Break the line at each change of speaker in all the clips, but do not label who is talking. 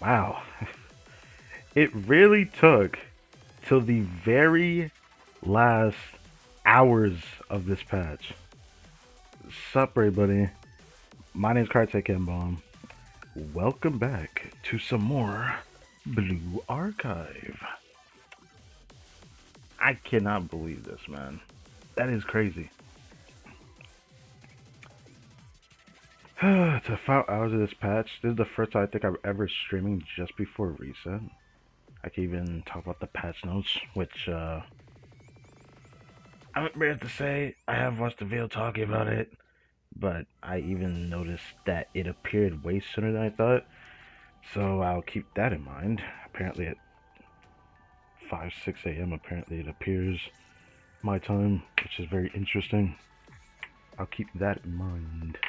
Wow. It really took till the very last hours of this patch. Sup, everybody? My name's Cartake Bomb. Welcome back to some more Blue Archive. I cannot believe this, man. That is crazy. To 5 hours of this patch, this is the first time I think I've ever streaming just before reset. I can even talk about the patch notes, which I'm embarrassed to say I have watched the video talking about it, but I even noticed that it appeared way sooner than I thought, so I'll keep that in mind. Apparently at 5, 6 a.m. apparently it appears my time, which is very interesting. I'll keep that in mind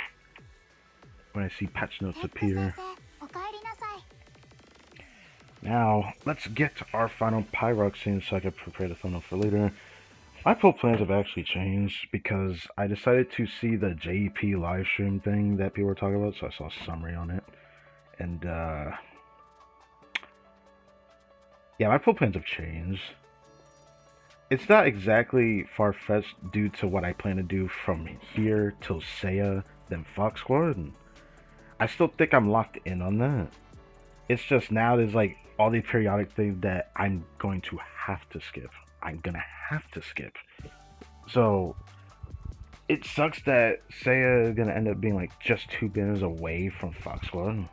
when I see patch notes appear. Now, let's get to our final Pyrox scene so I can prepare the thumbnail for later. My full plans have actually changed because I decided to see the JP livestream thing that people were talking about, so I saw a summary on it. And, yeah, my full plans have changed. It's not exactly far-fetched due to what I plan to do from here till Seiya, then Fox Squad. I still think I'm locked in on that. It's just now there's like all these periodic things that I'm going to have to skip. I'm gonna have to skip. So it sucks that Seiya is gonna end up being like just 2 banners away from Fox Squad,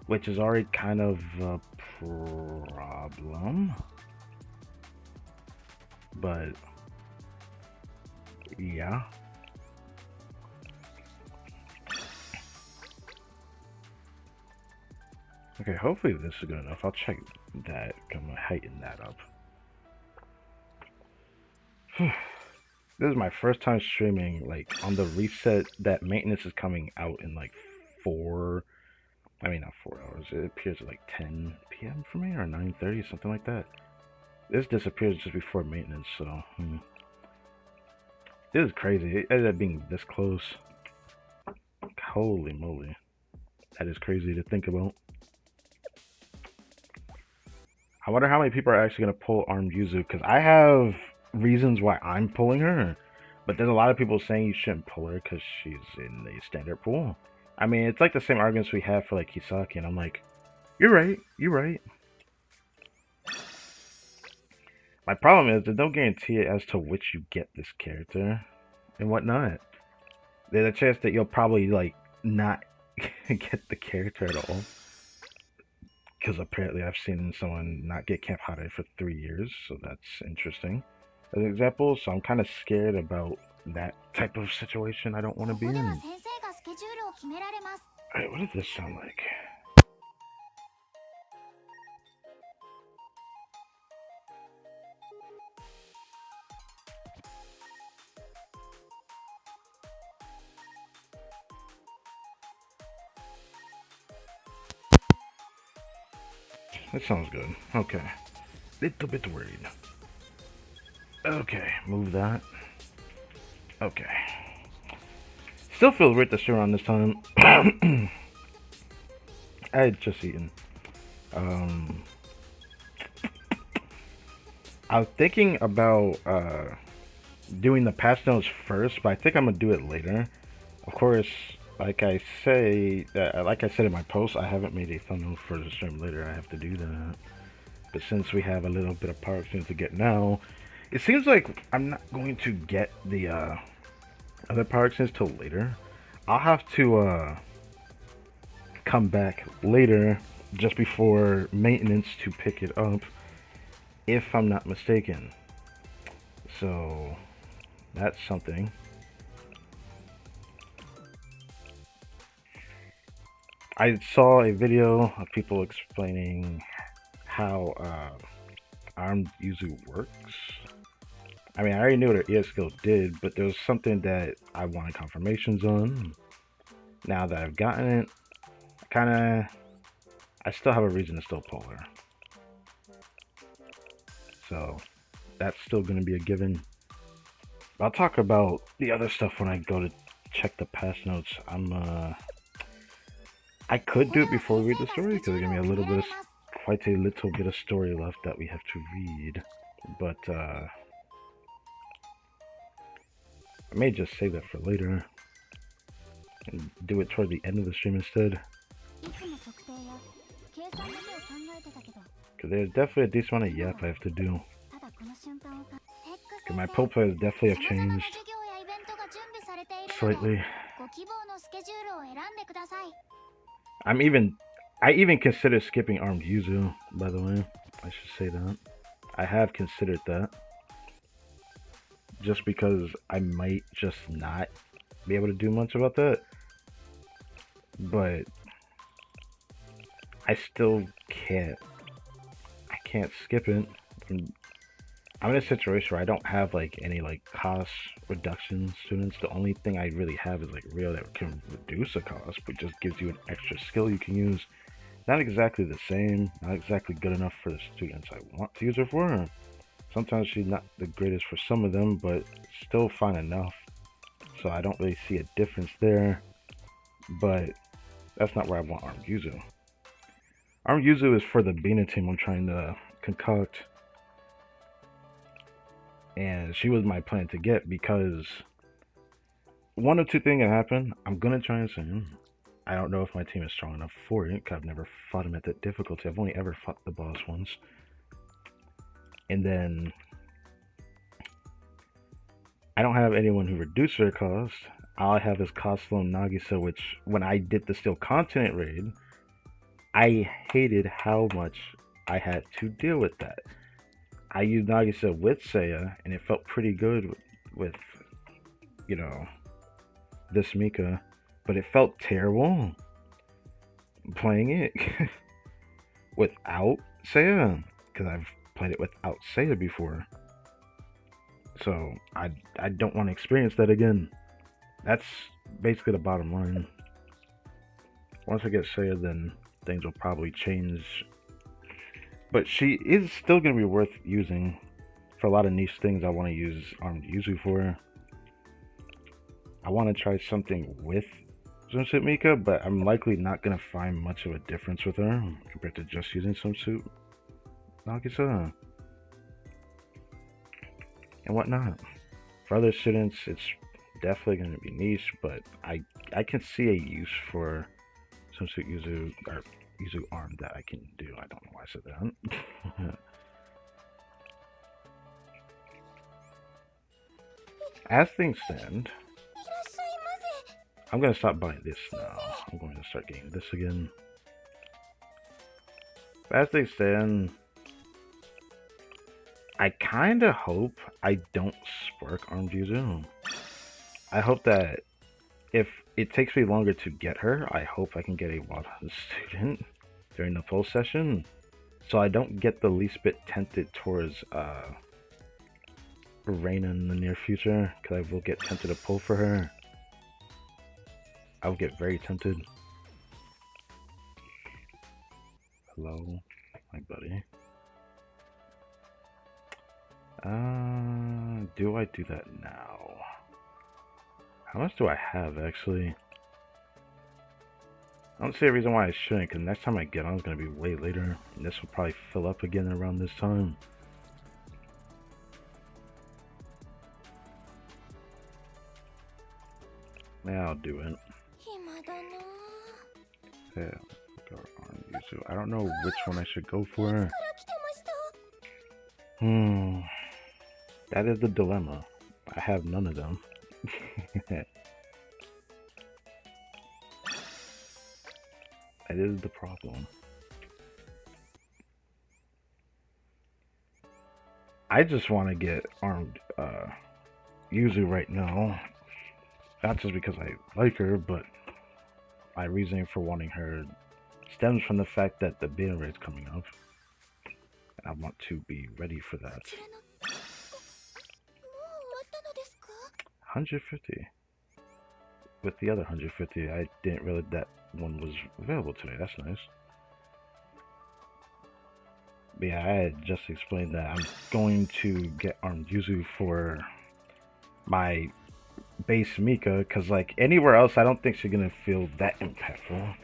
which is already kind of a problem. But yeah. Okay, hopefully this is good enough. I'll check that. I'm gonna heighten that up. This is my first time streaming, like, on the reset that maintenance is coming out in, like, not 4 hours. It appears at, like, 10 p.m. for me, or 9:30, something like that. This disappears just before maintenance, so, This is crazy. It ended up being this close. Holy moly. That is crazy to think about. I wonder how many people are actually going to pull Armed Yuzu, because I have reasons why I'm pulling her, but there's a lot of people saying you shouldn't pull her because she's in the standard pool. I mean, it's like the same arguments we have for like Kisaki, and I'm like, you're right, you're right. My problem is there's no guarantee as to which you get this character and whatnot. There's a chance that you'll probably like not get the character at all. Because apparently I've seen someone not get Camp Hare for 3 years, so that's interesting. As an example, so I'm kind of scared about that type of situation I don't want to be in. Alright, what does this sound like? That sounds good. Okay. Little bit worried. Okay, move that. Okay. Still feels weird to stream on this time. I had just eaten. I was thinking about doing the patch notes first, but I think I'm gonna do it later. Of course, like I said in my post, I haven't made a thumbnail for the stream later. I have to do that. But since we have a little bit of Pyrox to get now, it seems like I'm not going to get the other Pyrox till later. I'll have to come back later, just before maintenance, to pick it up, if I'm not mistaken. So that's something. I saw a video of people explaining how Armed Yuzu works. I mean, I already knew what her ES skill did, but there was something that I wanted confirmations on. Now that I've gotten it, I still have a reason to still pull her. So that's still going to be a given. I'll talk about the other stuff when I go to check the patch notes. I could do it before we read the story because it's gonna be a little bit of quite a little bit of story left that we have to read, but I may just save that for later and do it toward the end of the stream instead. Because there's definitely a decent amount of yap I have to do. Because my pull players definitely have changed slightly. I even consider skipping armed Yuzu, by the way. I should say that. I have considered that. Just because I might just not be able to do much about that. But I still can't. I can't skip it. I'm in a situation where I don't have like any like cost reduction students. The only thing I really have is like Rio that can reduce the cost, but just gives you an extra skill you can use. Not exactly the same, not exactly good enough for the students I want to use her for. Sometimes she's not the greatest for some of them, but still fine enough. So I don't really see a difference there. But that's not where I want Armed Yuzu. Armed Yuzu is for the Bina team I'm trying to concoct. And she was my plan to get because one of two things can happen. I'm going to try and sing. I don't know if my team is strong enough for it, because I've never fought him at that difficulty. I've only ever fought the boss once. And then I don't have anyone who reduces their cost. All I have is Coslo and Nagisa, which when I did the Steel Continent raid, I hated how much I had to deal with that. I used Nagisa with Seiya, and it felt pretty good with you know, this Mika. But it felt terrible playing it without Seiya, because I've played it without Seiya before. So I don't want to experience that again. That's basically the bottom line. Once I get Seiya, then things will probably change. But she is still going to be worth using for a lot of niche things I want to use Armed Yuzu for. I want to try something with Swimsuit Mika, but I'm likely not going to find much of a difference with her compared to just using Swimsuit Nagisa and whatnot. For other students, it's definitely going to be niche, but I can see a use for Swimsuit Yuzu, or Yuzu Arm that I can do. I don't know why I said that. As things stand, I'm going to stop buying this now. I'm going to start getting this again. As things stand, I kind of hope I don't spark Armed Yuzu. I hope that if it takes me longer to get her, I hope I can get a Wild Hunt student during the poll session, so I don't get the least bit tempted towards Reina in the near future, because I will get tempted to pull for her. I will get very tempted. Hello, my buddy. Do I do that now? How much do I have, actually? I don't see a reason why I shouldn't, because next time I get on is going to be way later, and this will probably fill up again around this time. Yeah, I'll do it. Yeah, I don't know which one I should go for. That is the dilemma. I have none of them. That is the problem. I just want to get Armed Yuzu right now. Not just because I like her, but my reasoning for wanting her stems from the fact that the beta raid's coming up. And I want to be ready for that. 150. With the other 150, I didn't realize that one was available today. That's nice. But yeah, I had just explained that I'm going to get Armed Yuzu for my base Mika, because like anywhere else I don't think she's gonna feel that impactful,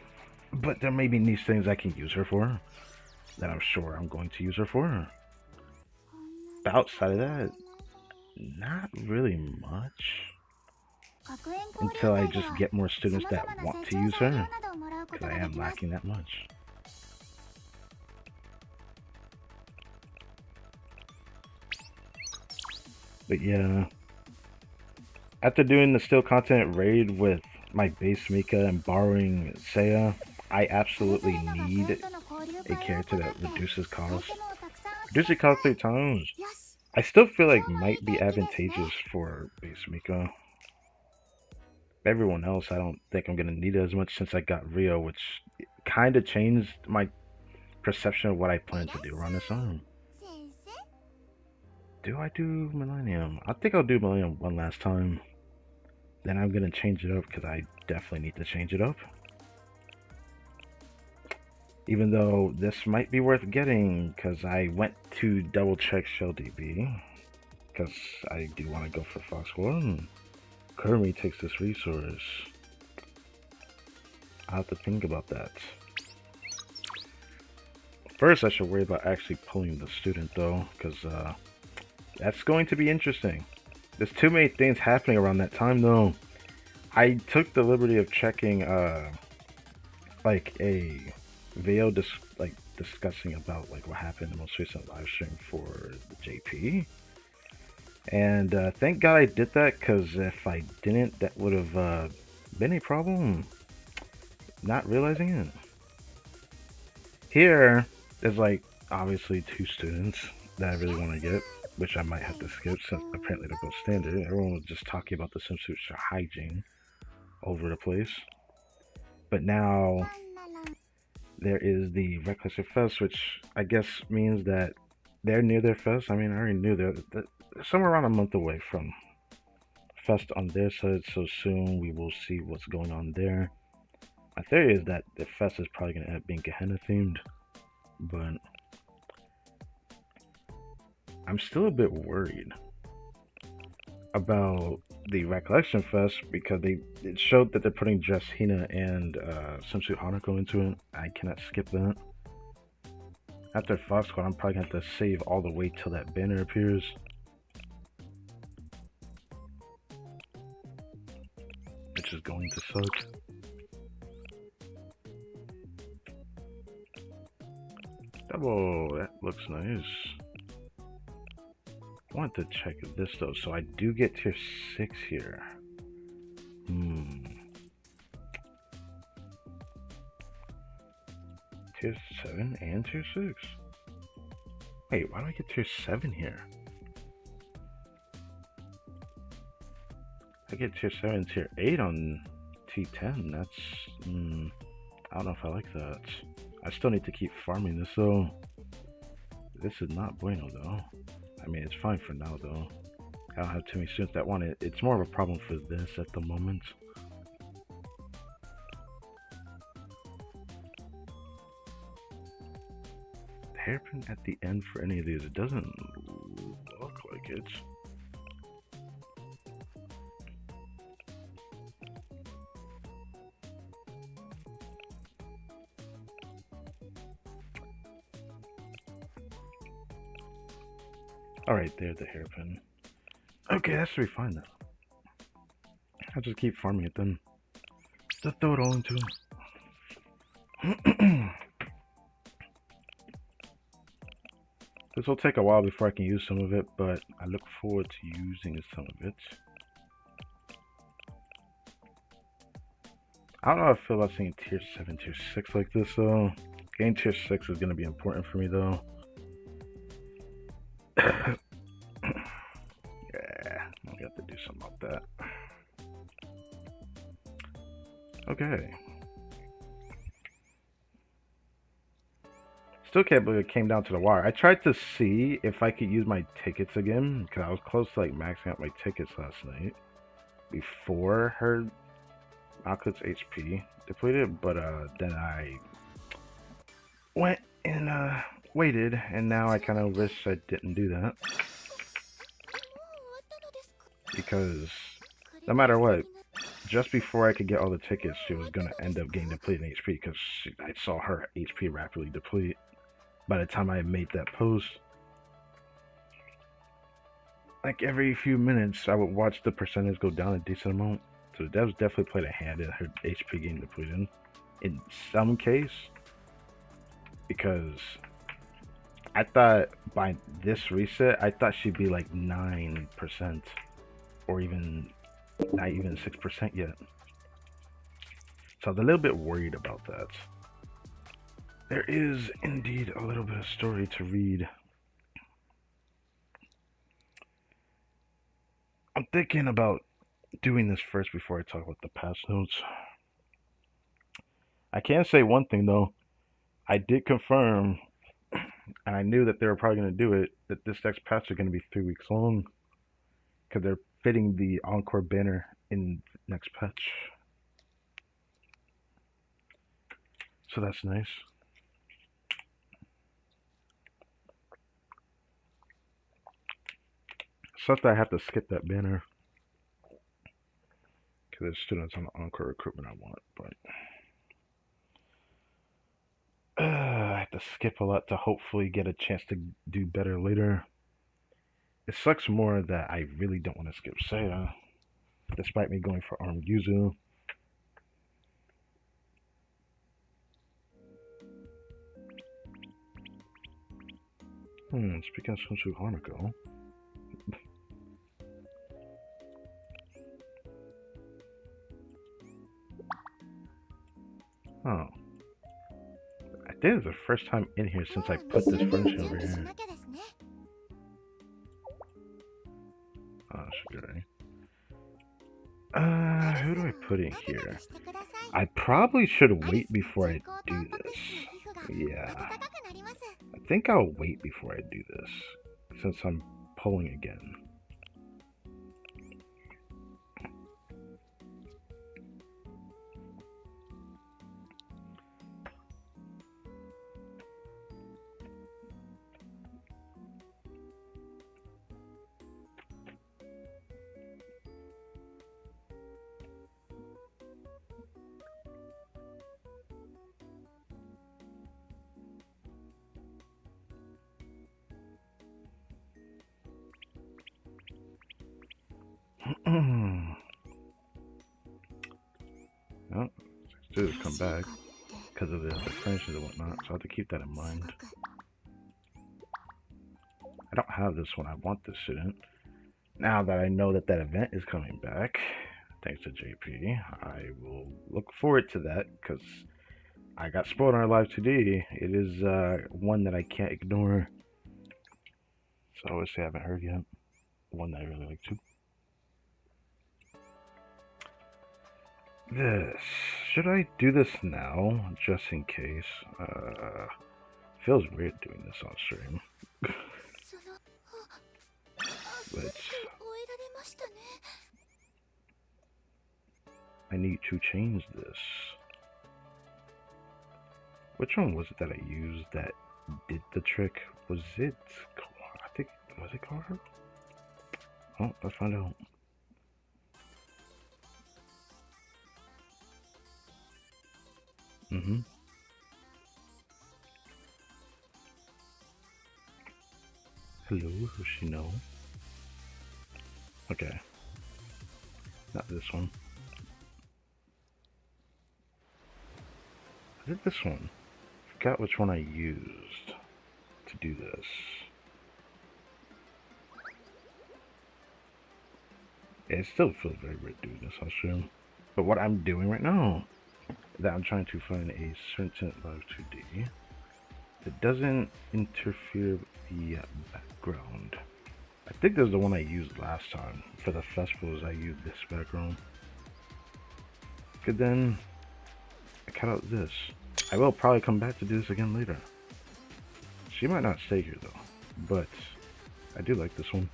but there may be niche things I can use her for. that I'm sure I'm going to use her for. But outside of that, not really much. Until I just get more students that want to use her, because I am lacking that much. But yeah, after doing the still content raid with my base Mika and borrowing Seiya, I absolutely need a character that reduces cost. Reducing cost 3 times. I still feel like might be advantageous for base Mika. Everyone else, I don't think I'm gonna need it as much since I got Rio, which kind of changed my perception of what I plan to do around this time. Do I do Millennium? I think I'll do Millennium one last time. Then I'm gonna change it up because I definitely need to change it up. Even though this might be worth getting because I went to double check Shell DB because I do want to go for Fox 1. Kurumi takes this resource. I'll have to think about that. First, I should worry about actually pulling the student though, because that's going to be interesting. There's too many things happening around that time though. I took the liberty of checking like a video discussing about like what happened in the most recent live stream for the JP. And thank God I did that, because if I didn't, that would have been a problem. Not realizing it. Here, there's like obviously 2 students that I really want to get, which I might have to skip since apparently they're both standard. Everyone was just talking about the swimsuit hygiene over the place. But now there is the Reckless Fest, which I guess means that they're near their fest. I mean, I already knew they're somewhere around a month away from fest on their side, so soon we will see what's going on there. My theory is that the fest is probably going to end up being Gehenna themed, but I'm still a bit worried about the Recollection Fest because it showed that they're putting Dress Hina and Swimsuit Hanako into it. I cannot skip that. After Fox Squad, I'm probably going to have to save all the way till that banner appears. Which is going to suck. Double, that looks nice. I want to check this though, so I do get tier 6 here. Tier 7 and tier 6. Wait, why do I get tier 7 here? I get tier 7, tier 8 on T10. That's, I don't know if I like that. I still need to keep farming this though. This is not bueno though. I mean, it's fine for now though. I don't have too many students that want it. It's more of a problem for this at the moment. The hairpin at the end for any of these, it doesn't look like it. Alright, there's the hairpin. Okay, that should be fine now. I'll just keep farming it then. Just throw it all into it. This will take a while before I can use some of it, but I look forward to using some of it. I don't know how I feel about seeing tier 7, tier 6 like this though. Getting tier 6 is going to be important for me though. Yeah, I'll have to do something about that. Okay. Still can't believe it came down to the wire. I tried to see if I could use my tickets again, because I was close to like maxing out my tickets last night before her Malkuth's HP depleted, but then I went and waited, and now I kind of wish I didn't do that, because no matter what, just before I could get all the tickets, she was gonna end up getting depleted in HP, because I saw her HP rapidly deplete. by the time I made that post, like every few minutes, I would watch the percentage go down a decent amount. So devs definitely played a hand in her HP getting depleted in some case, because I thought by this reset, I thought she'd be like 9% or even not even 6% yet. So I was a little bit worried about that. There is indeed a little bit of story to read. I'm thinking about doing this first before I talk about the patch notes. I can say one thing though. I did confirm, and I knew that they were probably going to do it, that this next patch is going to be 3 weeks long because they're fitting the Encore banner in next patch. So that's nice. Sucks that I have to skip that banner because there's students on the Encore recruitment I want, but I have to skip a lot to hopefully get a chance to do better later. It sucks more that I really don't want to skip Saya, despite me going for Armed Yuzu. Speaking of Sunsu Hanako. Oh. I think it's the first time in here since I put this furniture over here. Oh, Shigure. Who do I put in here? I probably should wait before I do this. Yeah. I think I'll wait before I do this, since I'm pulling again. Oh, students come back because of the furnishings and whatnot, so I have to keep that in mind. I don't have this one. I want this student. Now that I know that that event is coming back, thanks to JP, I will look forward to that because I got spoiled on our live today. It is one that I can't ignore. So obviously I haven't heard yet. One that I really like too. This. Should I do this now, just in case? Feels weird doing this on stream. But I need to change this. Which one was it that I used that did the trick? Was it? I think, was it Carter? Oh, let's find out. Hello, Hoshino. Okay. Not this one. I did this one. Forgot which one I used to do this. Yeah, it still feels very weird doing this on stream. But what I'm doing right now, that I'm trying to find a certain Live 2D that doesn't interfere with the background. I think this is the one I used last time. For the festivals, I used this background. Good, then I cut out this. I will probably come back to do this again later. She might not stay here though, but I do like this one,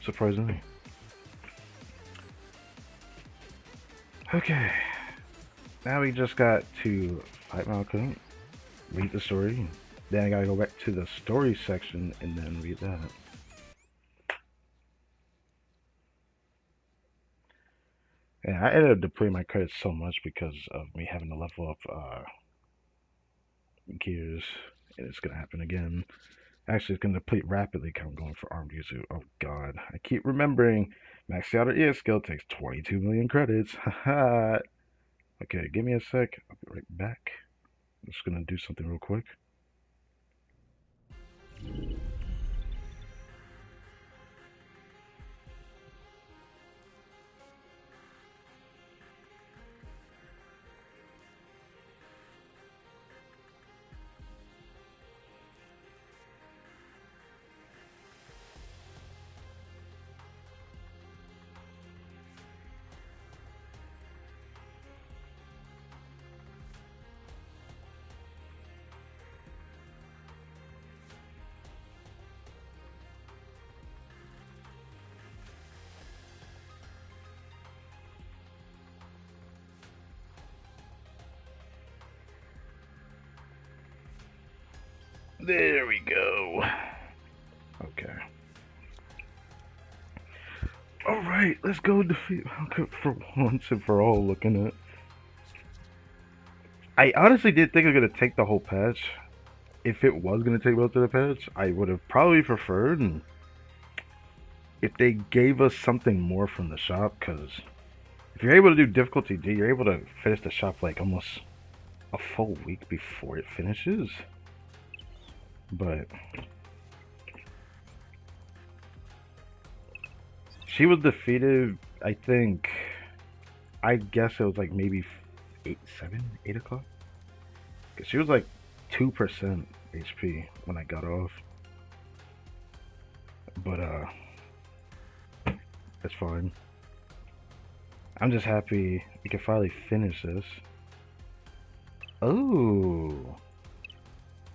surprisingly. Okay, now we just got to fight Malcolm, read the story, then I gotta go back to the story section and then read that. Yeah, I ended up depleting my credits so much because of me having to level up gears, and it's gonna happen again. Actually, it's gonna deplete rapidly. I'm going for armed user. Oh god, I keep remembering. Max out ES skill takes 22 million credits. Haha. Okay, give me a sec. I'll be right back. I'm just gonna do something real quick. There we go. Okay. Alright, let's go defeat Malcolm for once and for all looking at. I honestly did think I was gonna take the whole patch. If it was gonna take most of the patch, I would have probably preferred if they gave us something more from the shop, because if you're able to do difficulty D, you're able to finish the shop like almost a full week before it finishes. But she was defeated, I think, I guess it was like maybe 8 o'clock? Because she was like 2% HP when I got off. But, that's fine. I'm just happy we can finally finish this. Oh.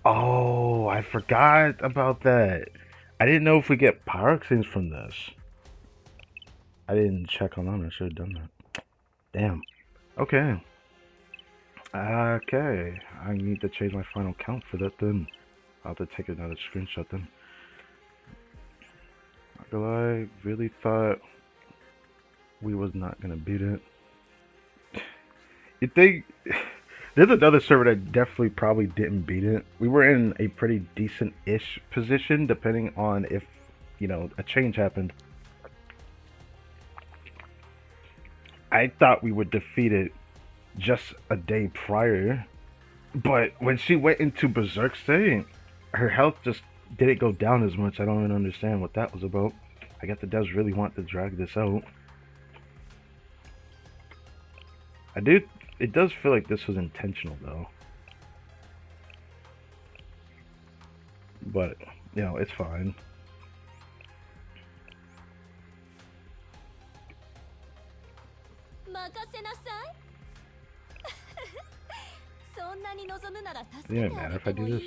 Oh, I forgot about that. I didn't know if we get pyroxenes from this. I didn't check online. I should have done that. Damn. Okay. Okay. I need to change my final count for that then. I'll have to take another screenshot then. I really thought we was not gonna beat it. You think there's another server that definitely probably didn't beat it. We were in a pretty decent-ish position, depending on if, a change happened. I thought we would defeat it just a day prior, but when she went into Berserk state, her health just didn't go down as much. I don't even understand what that was about. I guess it does really want to drag this out. It does feel like this was intentional though. But, it's fine. It didn't matter if I do this.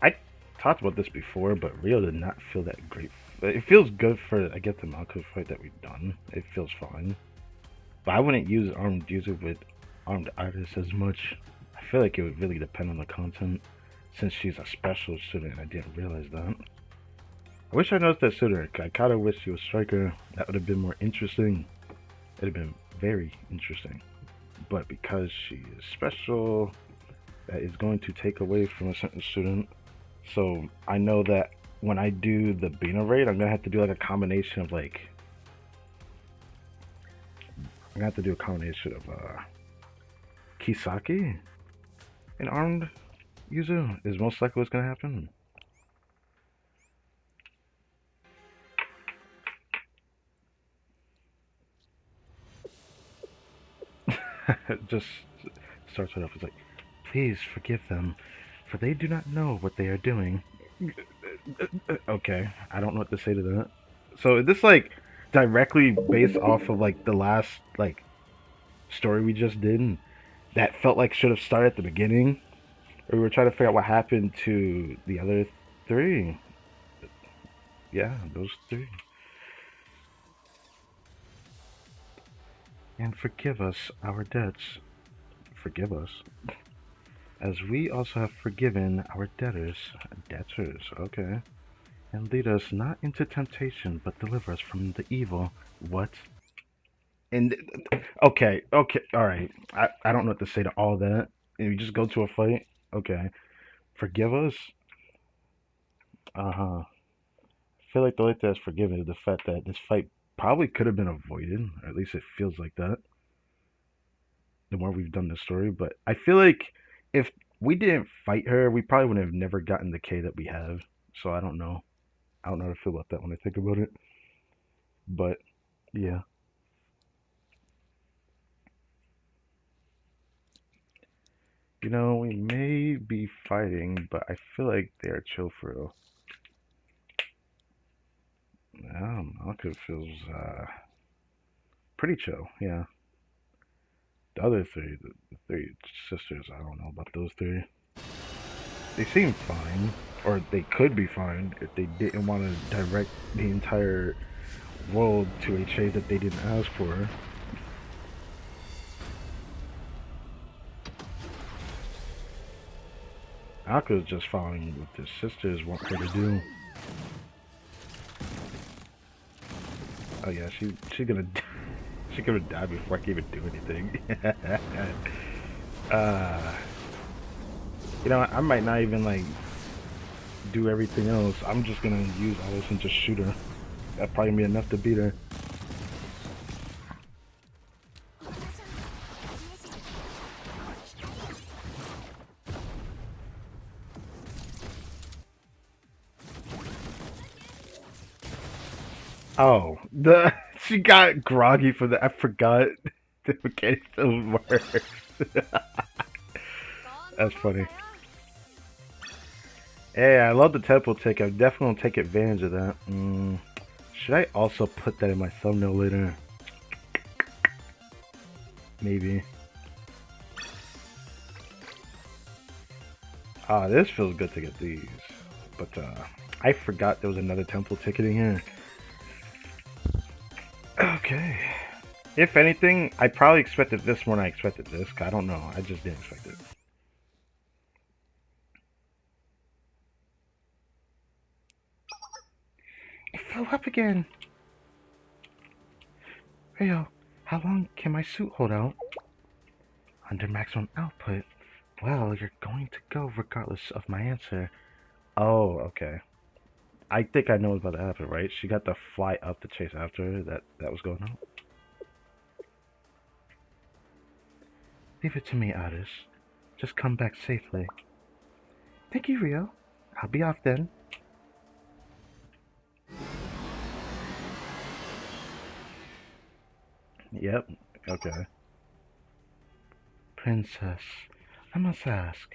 I talked about this before, but Rio did not feel that great. It feels good for, I guess, the Malco fight that we've done. It feels fine. But I wouldn't use armed user with armed artist as much. I feel like it would really depend on the content, since she's a special student. I didn't realize that. I wish I noticed that sooner. I kind of wish she was striker. That would have been more interesting. It would have been very interesting. But because she is special, that is going to take away from a certain student. So I know that when I do the Bina raid, I'm gonna have to do like a combination of like, I'm gonna have to do a combination of Kisaki and armed user is most likely what's gonna happen. Just starts it off as like, please forgive them, for they do not know what they are doing. Okay, I don't know what to say to that. So is this like directly based off of like the last like story we just did? That felt like should have started at the beginning, or we were trying to figure out what happened to the other three. Yeah, those three. And forgive us our debts. Forgive us. As we also have forgiven our debtors. Debtors, okay. And lead us not into temptation, but deliver us from the evil. What? And okay, alright. I don't know what to say to all that. And we just go to a fight. Okay. Forgive us? Uh-huh. I feel like the only thing that's forgiven is the fact that this fight probably could have been avoided, or at least it feels like that, the more we've done this story. But I feel like if we didn't fight her, we probably would have never gotten the K that we have. So I don't know. I don't know how to feel about that when I think about it. But yeah. You know, we may be fighting, but I feel like they're chill for real. I don't know. It feels pretty chill, yeah. The other three, the three sisters, I don't know about those three. They seem fine, or they could be fine if they didn't want to direct the entire world to a chase that they didn't ask for. Aka's just following what the sisters want her to do. Oh yeah, she's gonna she's gonna die before I can even do anything. uh, you know, I might not even like do everything else. I'm just gonna use all this and just shoot her. That'd probably be enough to beat her. Oh, the she got groggy for the. I forgot the mechanics still works. That's funny. Hey, I love the temple tick. I'm definitely gonna take advantage of that. Should I also put that in my thumbnail later? Maybe. Ah, this feels good to get these. But I forgot there was another temple ticket in here. Okay. If anything, I probably expected this more than I expected this. I don't know. I just didn't expect it. It flew up again. Rio, how long can my suit hold out? Under maximum output. Well, you're going to go regardless of my answer. Oh, okay. I think I know what's about to happen, right? She got to fly up to chase after her. That was going on. Leave it to me, Addis. Just come back safely. Thank you, Rio. I'll be off then. Yep. Okay. Princess, I must ask,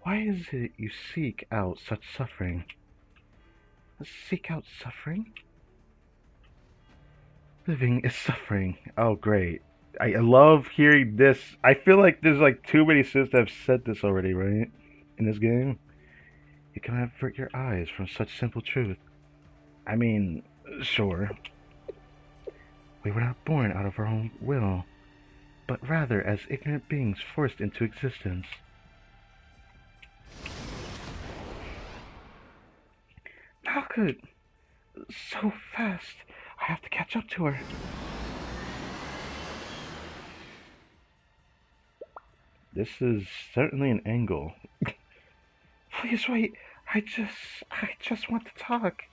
why is it you seek out such suffering? Seek out suffering? Living is suffering. Oh, great. I love hearing this. I feel like there's like too many sis that have said this already, right? In this game. You can avert your eyes from such simple truth. I mean, sure. We were not born out of our own will, but rather as ignorant beings forced into existence. How could? So fast. I have to catch up to her. This is certainly an angle. Please wait. I just want to talk.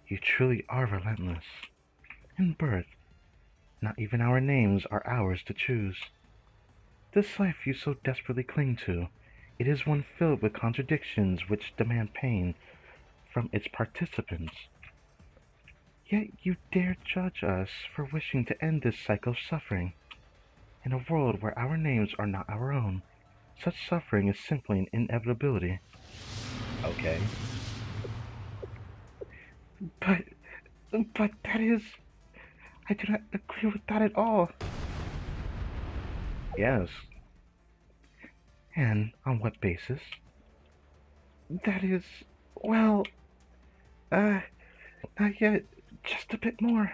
You truly are relentless. In birth, not even our names are ours to choose. This life you so desperately cling to, it is one filled with contradictions which demand pain from its participants. Yet you dare judge us for wishing to end this cycle of suffering. In a world where our names are not our own, such suffering is simply an inevitability. Okay. But, but that is... I do not agree with that at all. Yes. And on what basis? That is... well... Uh... not yet. Just a bit more.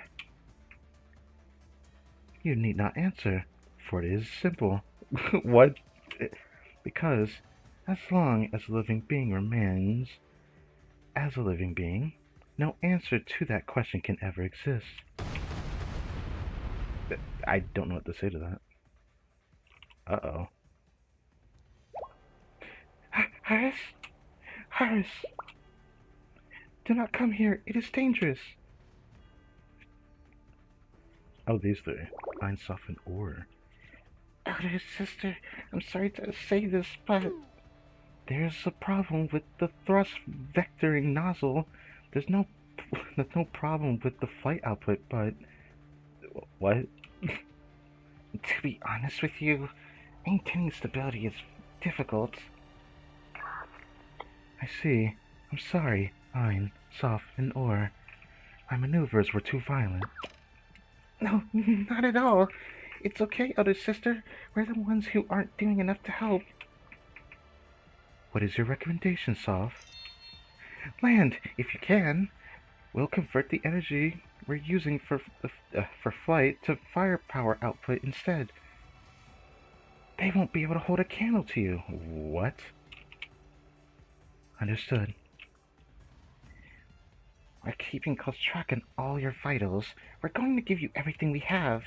You need not answer, for it is simple. What? Because, as long as a living being remains as a living being, no answer to that question can ever exist. I don't know what to say to that. Uh-oh. Harris? Harris! Do not come here. It is dangerous. Oh, these three. Find softened ore. Elder sister, I'm sorry to say this, but there's a problem with the thrust vectoring nozzle. There's no there's no problem with the flight output, but what? To be honest with you, maintaining stability is difficult. I see. I'm sorry, Ein, Soft, and Ore. My maneuvers were too violent. No, not at all. It's okay, elder sister. We're the ones who aren't doing enough to help. What is your recommendation, Soft? Land, if you can. We'll convert the energy we're using for flight to firepower output instead. They won't be able to hold a candle to you. What? Understood. We're keeping close track on all your vitals. We're going to give you everything we have.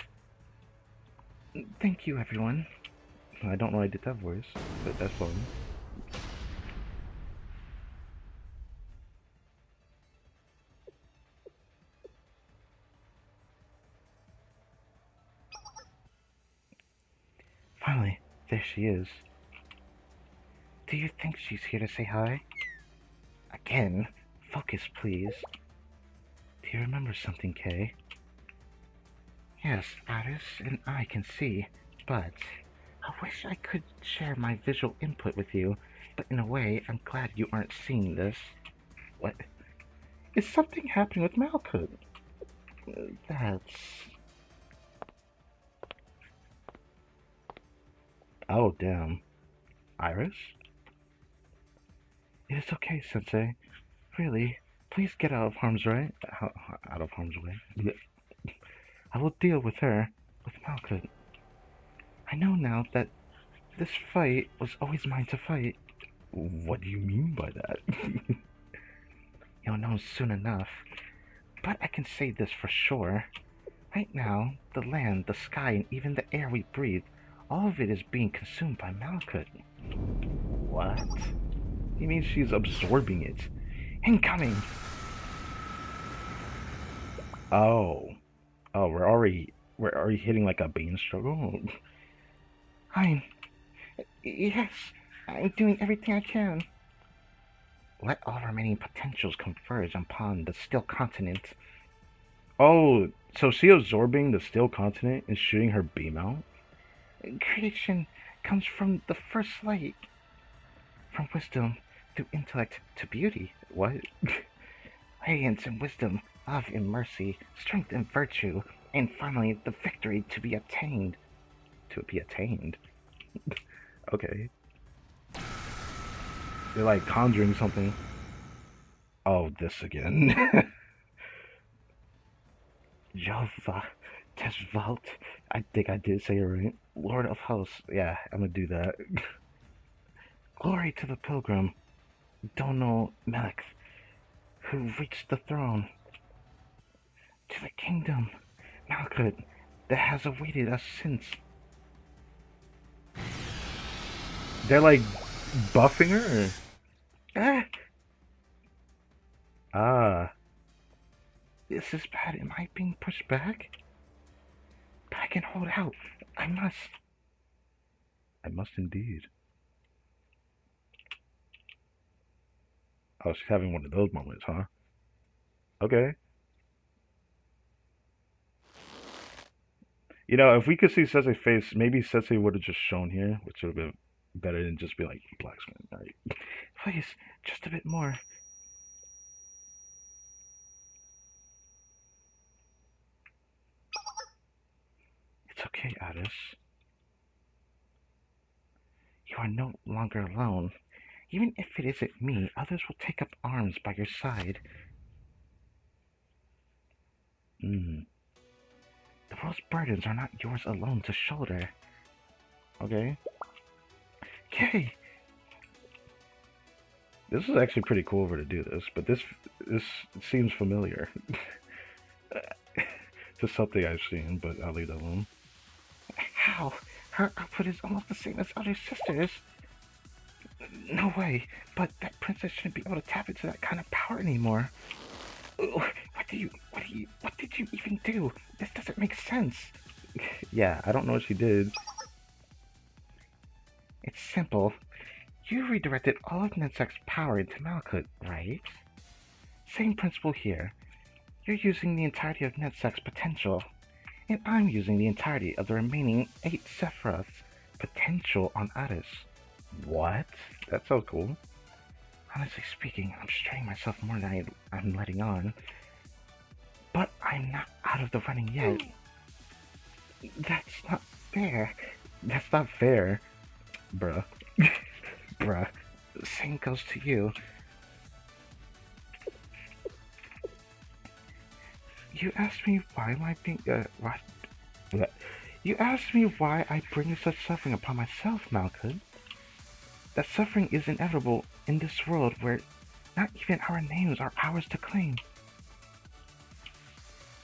Thank you, everyone. I don't know I did that voice, but that's fine. Finally, there she is. Do you think she's here to say hi? Again, focus, please. Do you remember something, Kay? Yes, Addis and I can see, but I wish I could share my visual input with you, but in a way, I'm glad you aren't seeing this. What? Is something happening with Malcolm? That's... Oh, damn. Iris? It is okay, Sensei. Really, please get out of harm's way. Out of harm's way. I will deal with her, with Malcolm. I know now that this fight was always mine to fight. What do you mean by that? You'll know soon enough. But I can say this for sure. Right now, the land, the sky, and even the air we breathe, all of it is being consumed by Malkuth. What? He means she's absorbing it. Incoming! Oh. Oh, we're already hitting like a bean struggle? Yes, I'm doing everything I can. Let all remaining potentials converge upon the still continent. Oh, so she absorbing the still continent and shooting her beam out? Creation comes from the first light. From wisdom through intellect to beauty. What? Radiance and wisdom, love and mercy, strength and virtue, and finally the victory to be attained. To be attained? Okay. They're like conjuring something. Oh, this again. Jova Tesvalt. I think I did say it right. Lord of Hosts. Yeah, I'm gonna do that. Glory to the pilgrim, Dono Melech, who reached the throne. To the kingdom, Malkuth, that has awaited us since. They're like buffing her? Or? Ah! Ah. This is bad. Am I being pushed back? But I can hold out. I must. I must indeed. Oh, she's having one of those moments, huh? Okay. You know, if we could see Sensei's face, maybe Sensei would have just shown here, which would have been better than just be like, blacksmith. Right? Please, just a bit more. It's okay, Addis. You are no longer alone. Even if it isn't me, others will take up arms by your side. The world's burdens are not yours alone to shoulder. Okay. Yay! This is actually pretty cool of her to do this, but this seems familiar. Just something I've seen, but I'll leave that alone. How? Her output is almost the same as other sisters. No way. But that princess shouldn't be able to tap into that kind of power anymore. What did you even do? This doesn't make sense. Yeah, I don't know what she did. It's simple. You redirected all of Nensec's power into Malkuth, right? Same principle here. You're using the entirety of Nensec's potential, and I'm using the entirety of the remaining 8 Sephiroth's potential on Addis. What? That sounds cool. Honestly speaking, I'm straining myself more than I'm letting on. But I'm not out of the running yet. That's not fair. That's not fair. Bruh. Bruh. Same goes to you. You asked me why my being what? You asked me why I bring such suffering upon myself, Malkuth. That suffering is inevitable in this world where not even our names are ours to claim.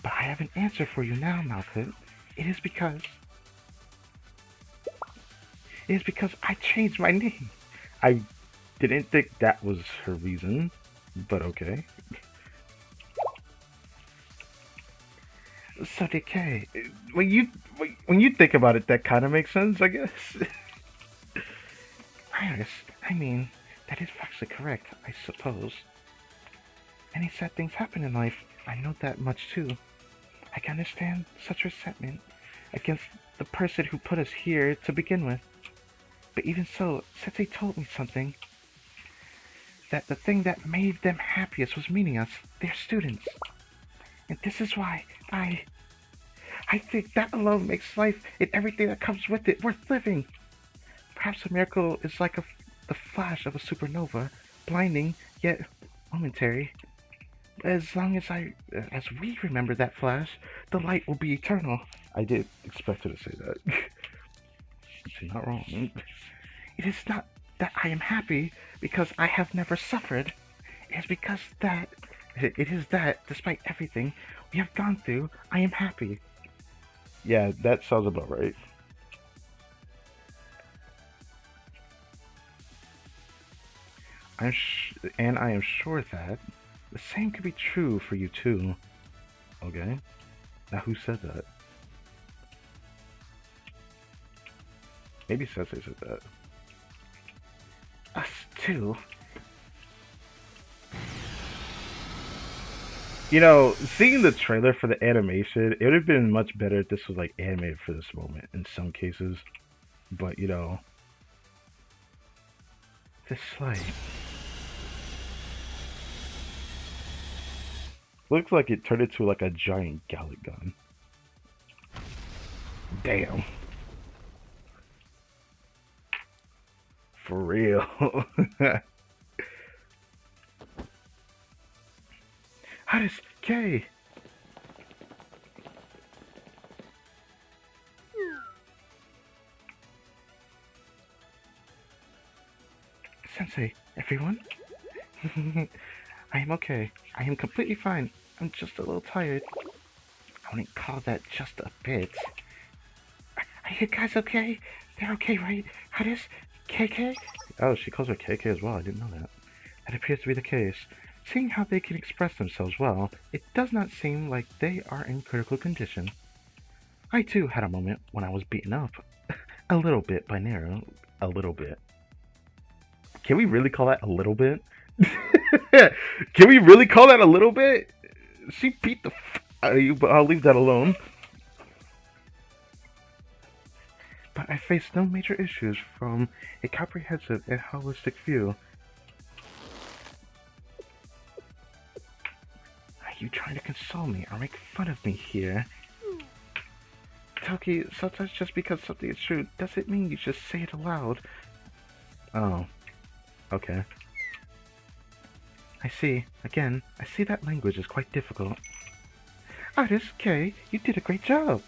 But I have an answer for you now, Malkuth. It is because I changed my name. I didn't think that was her reason, but okay. So Decay, when you think about it, that kind of makes sense, I guess. Iris, I mean, that is factually correct, I suppose. Many sad things happen in life. I know that much too. I can understand such resentment against the person who put us here to begin with. But even so, Sensei told me something. That the thing that made them happiest was meeting us, their students. And this is why I think that alone makes life and everything that comes with it worth living. Perhaps a miracle is like the flash of a supernova, blinding yet momentary. As long as as we remember that flash, the light will be eternal. I did expect her to say that. She's not wrong. It is not that I am happy because I have never suffered. It is that, despite everything we have gone through, I am happy. Yeah, that sounds about right. And I am sure that the same could be true for you too. Okay? Now who said that? Maybe Sensei said that. Us too. You know, seeing the trailer for the animation, it would have been much better if this was like animated for this moment in some cases. But you know, this light looks like it turned into like a giant Gallic gun. Damn. For real. Addis, Kay. Sensei, everyone? I am okay. I am completely fine. I'm just a little tired. I wouldn't call that just a bit. Are you guys okay? They're okay, right? Addis? KK? Oh, she calls her KK as well. I didn't know that. That appears to be the case. Seeing how they can express themselves well, it does not seem like they are in critical condition. I too had a moment when I was beaten up. A little bit by Nero. A little bit. Can we really call that a little bit? Can we really call that a little bit? She beat the out of you, but I'll leave that alone. But I faced no major issues from a comprehensive and holistic view. Are you trying to console me or make fun of me here? Toki, sometimes just because something is true doesn't mean you just say it aloud. Oh. Okay. I see. Again, I see that language is quite difficult. Addis, Kay, you did a great job.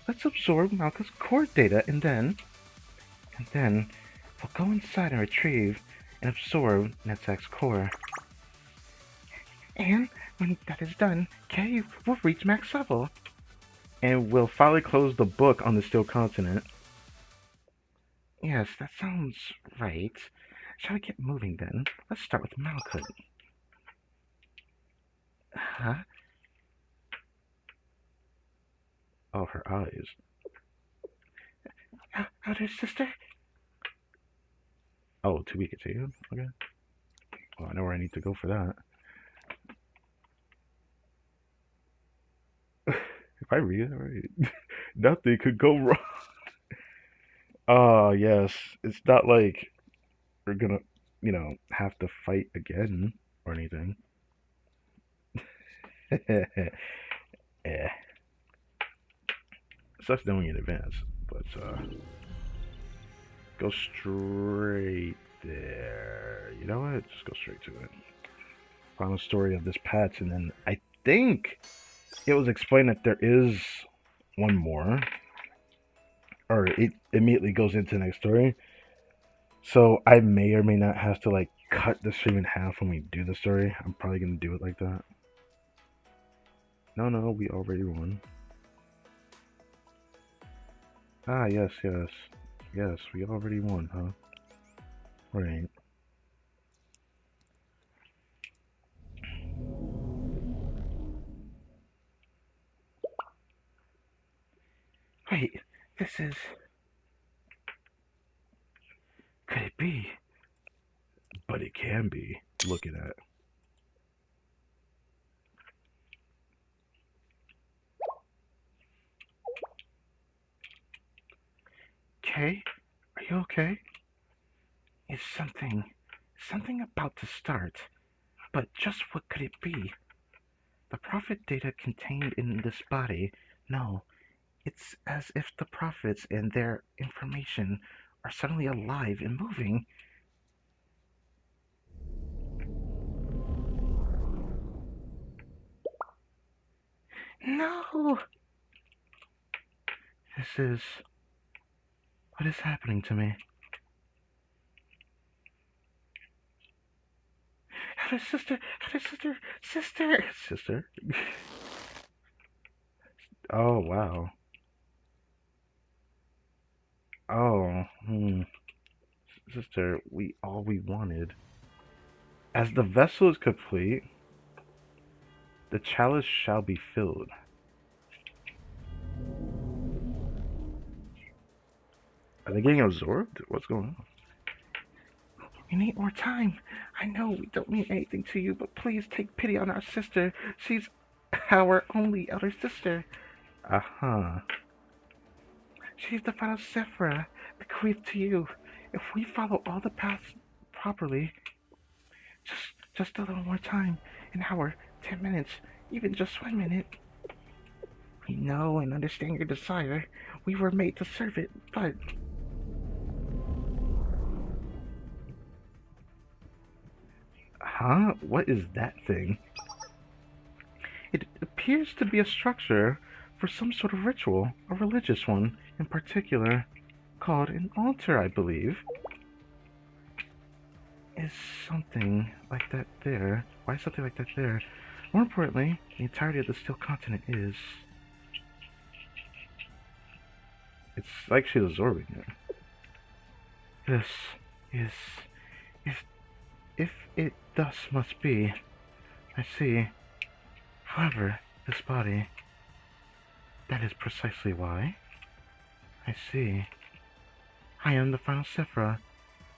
Let's absorb Malkuth's core data and then we'll go inside and retrieve and absorb Nensec's core. And when that is done, Kay will reach max level. and we'll finally close the book on the still continent. Yes, that sounds right. Shall we get moving then? Let's start with Malkuth. Huh? Oh, her eyes. Elder sister? Oh, to be continued? Okay. Well, I know where I need to go for that. If I read it right, nothing could go wrong. Oh, yes. It's not like we're gonna, have to fight again or anything. Yeah. Sucks knowing in advance, but go straight there. You know what? Just go straight to it. Final story of this patch, and then I think it was explained that there is one more, or it immediately goes into the next story. So I may or may not have to like cut the stream in half when we do the story. I'm probably gonna do it like that. No, no, we already won. Ah, yes, yes. Yes, we already won, huh? Right. Wait, this is... Could it be? But it can be. Looking at. Kay? Are you okay? Is something about to start? But just what could it be? The prophet data contained in this body? No, it's as if the prophets and their information are suddenly alive and moving. No! This is... What is happening to me? Elder sister! Elder sister! Sister! Sister? Oh, wow. Oh, Sister, all we wanted. As the vessel is complete, the chalice shall be filled. Are they getting absorbed? What's going on? We need more time. I know we don't mean anything to you, but please take pity on our sister. She's our only elder sister. Uh-huh. She's the final Sephira bequeathed to you. If we follow all the paths properly, just a little more time. An hour, 10 minutes, even just 1 minute. We know and understand your desire. We were made to serve it, but... Huh? What is that thing? It appears to be a structure for some sort of ritual, a religious one in particular, called an altar, I believe. Is something like that there? Why is something like that there? More importantly, the entirety of the still continent is... It's like she's absorbing it. This is... If it thus must be, I see. However, this body... That is precisely why. I see. I am the final Sephira,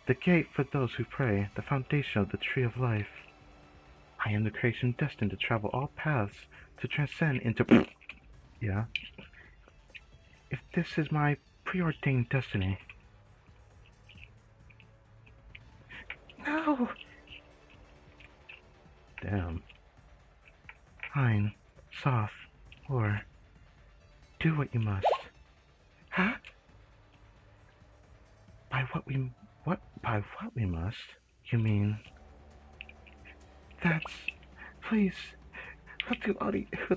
the gate for those who pray, the foundation of the tree of life. I am the creation destined to travel all paths, to transcend into... Yeah? If this is my preordained destiny... No! Damn. Fine. Soft. Or... Do what you must. Huh? By what we must? You mean... That's... Please. We'll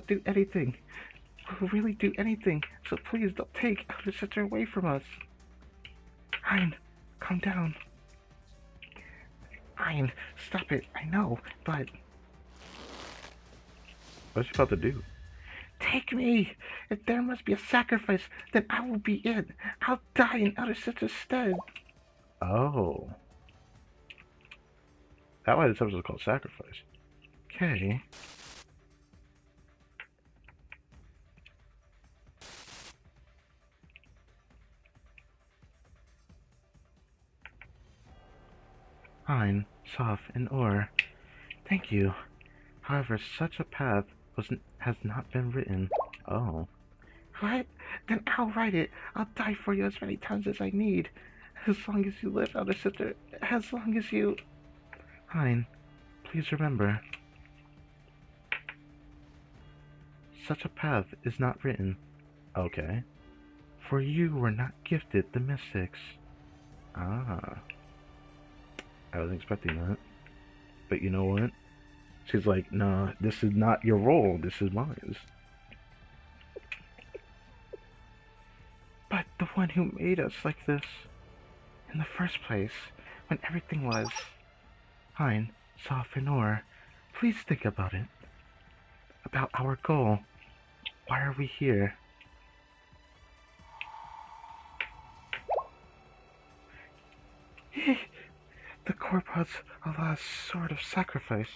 do anything. We'll really do anything. So please don't take Elder Sister away from us. Hein, calm down. Hein, stop it. I know, but... What's she about to do? Take me! If there must be a sacrifice, then I will be it. I'll die in Elder Sister's stead. Oh. That why this episode is called Sacrifice. Okay. Fine, soft, and ore. Thank you. However, such a path has not been written. Oh. What? Then I'll write it. I'll die for you as many times as I need. As long as you live, Elder Sister. As long as you... Hein, please remember. Such a path is not written. Okay. For you were not gifted the mystics. Ah. I wasn't expecting that. But you know what? She's like, nah, this is not your role. This is mine. But the one who made us like this, in the first place, when everything was fine, soft, and ore, please think about it. About our goal. Why are we here? The corpse was a last sort of sacrifice.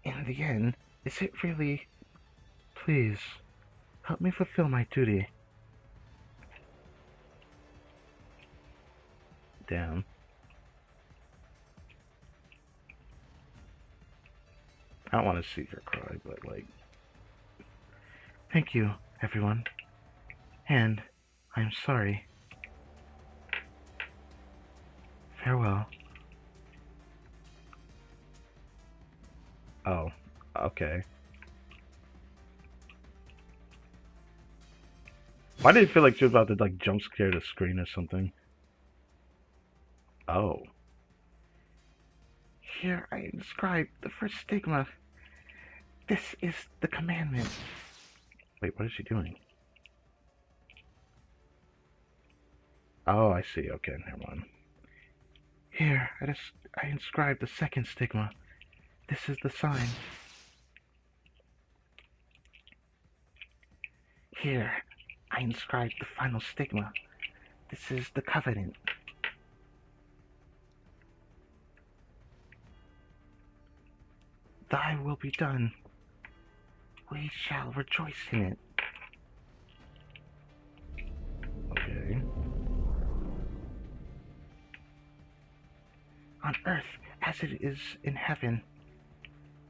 In the end, is it really... Please, help me fulfill my duty. Damn. I don't want to see her cry, but like... Thank you, everyone. And I'm sorry. Farewell. Oh, okay. Why did it feel like she was about to like jump scare the screen or something? Oh. Here I inscribe the first stigma. This is the commandment. Wait, what is she doing? Oh, I see. Okay, never mind. Here, I inscribe the second stigma. This is the sign. Here, I inscribe the final stigma. This is the covenant. Thy will be done. We shall rejoice in it. Okay. On earth as it is in heaven,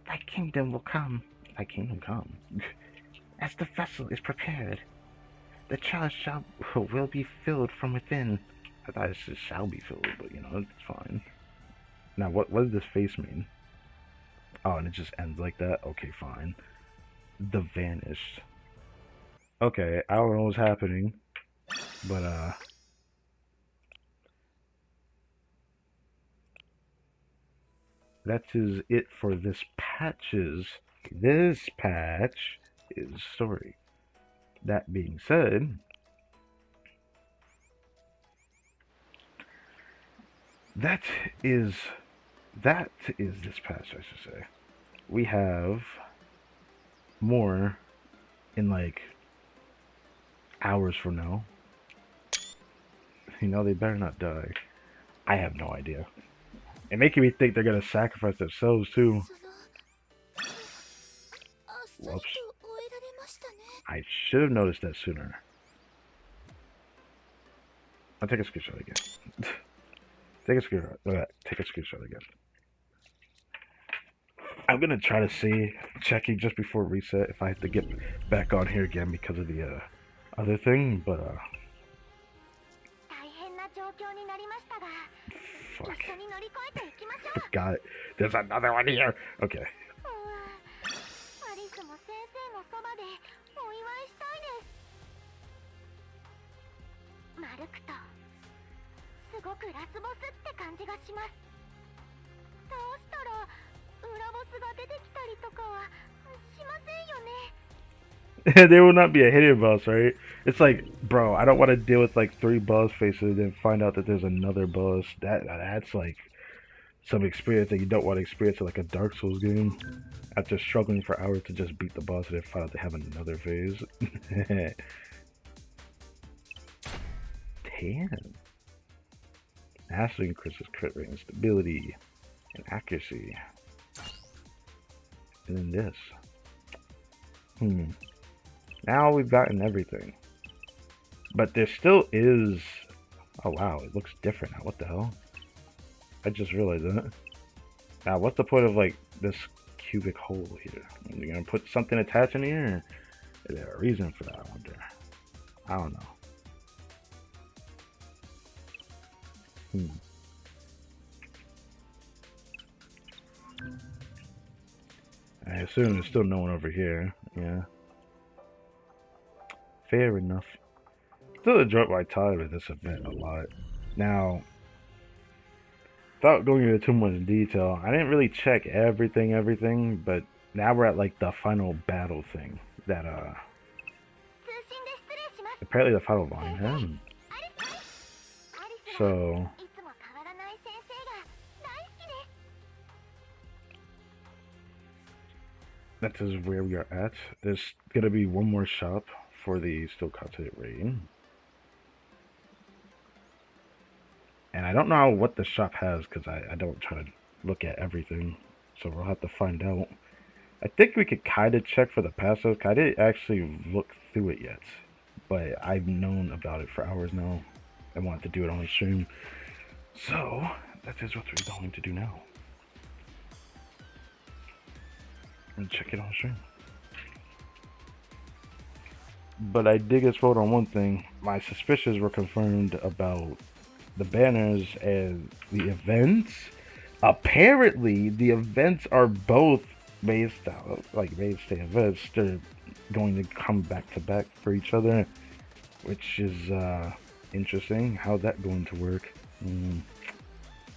thy kingdom will come. Thy kingdom come. As the vessel is prepared, the chalice will be filled from within. I thought it just shall be filled, but you know, it's fine. Now, what does this face mean? Oh, and it just ends like that? Okay, fine. The vanished. Okay, I don't know what's happening, but that is it for this patches. This patch is story. That being said, that is this patch, I should say. We have more in like hours from now. You know, they better not die. I have no idea. And making me think they're gonna sacrifice themselves too. Whoops. I should have noticed that sooner. I'll take a screenshot again. Take a screenshot again. I'm gonna try to see, checking just before reset, if I have to get back on here again because of the other thing, but fuck. Forgot it. There's another one here. Okay. There will not be a hidden boss, right? It's like, bro, I don't want to deal with like 3 boss faces and then find out that there's another boss. That's like, some experience that you don't want to experience in like a Dark Souls game. After struggling for hours to just beat the boss, and they find out they have another phase. 10. Mastery increases crit rate and stability and accuracy. And then this. Now we've gotten everything. But there still is... Oh wow, it looks different now. What the hell? I just realized that. Now, what's the point of like this cubic hole here? You're gonna put something attached in here? Is there a reason for that? I wonder. I don't know. I assume there's still no one over here. Yeah. Fair enough. Still enjoyed my time at this event a lot. Now, without going into too much detail, I didn't really check everything, but now we're at like the final battle thing that apparently the final volume. So that is where we are at. There's gonna be one more shop for the still content raid. And I don't know what the shop has because I don't try to look at everything. So we'll have to find out. I think we could kind of check for the passive. I didn't actually look through it yet. But I've known about it for hours now. I wanted to do it on stream. So that is what we're going to do now. And check it on stream. But I did get spoiled on one thing. My suspicions were confirmed about the banners and the events. Apparently, the events are both based out like mainstay events. They're going to come back to back for each other, which is interesting. How's that going to work?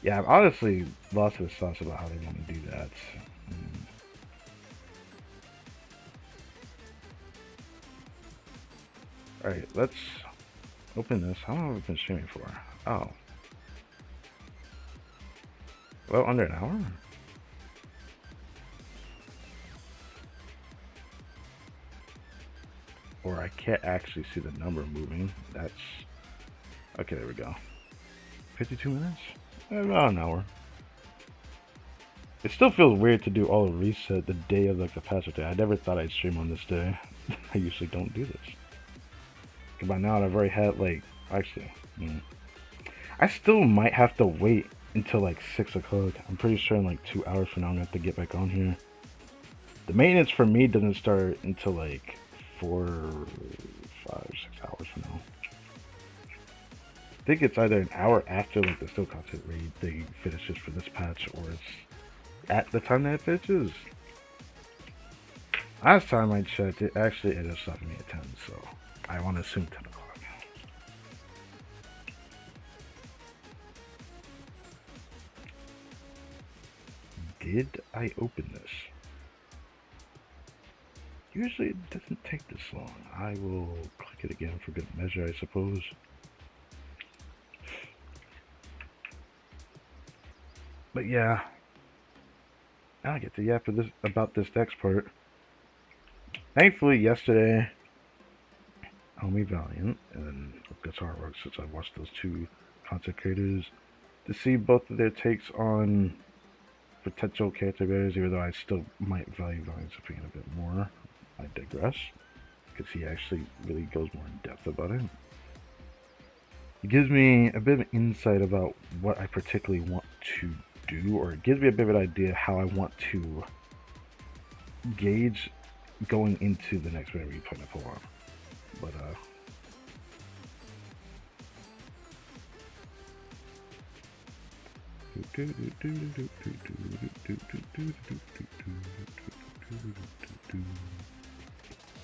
Yeah, I've honestly lost the sauce about how they want to do that. Alright, let's open this. How long have we been streaming for? Oh. Well, under an hour? Or I can't actually see the number moving. That's... Okay, there we go. 52 minutes? About an hour. It still feels weird to do all the reset the day of like the past day. I never thought I'd stream on this day. I usually don't do this. Because by now I've already had like... Actually... I still might have to wait until like 6 o'clock. I'm pretty sure in like 2 hours from now I'm gonna have to get back on here. The maintenance for me doesn't start until like 4, 5, 6 hours from now. I think it's either an hour after like the still content raid thing finishes for this patch, or it's at the time that it finishes. Last time I checked, it actually ended up stopping me at 10, so I want to assume 10 o'clock. Did I open this? Usually it doesn't take this long. I will click it again for good measure, I suppose. But yeah, now I get to yap about this next part. Thankfully, yesterday, Homie Valiant and Guitar Works, since I watched those two content creators, to see both of their takes on potential character barriers, even though I still might value Valiant's opinion a bit more. I digress, because he actually really goes more in depth about it. It gives me a bit of insight about what I particularly want to do, or it gives me a bit of an idea of how I want to gauge going into the next whenever you plan to pull on. But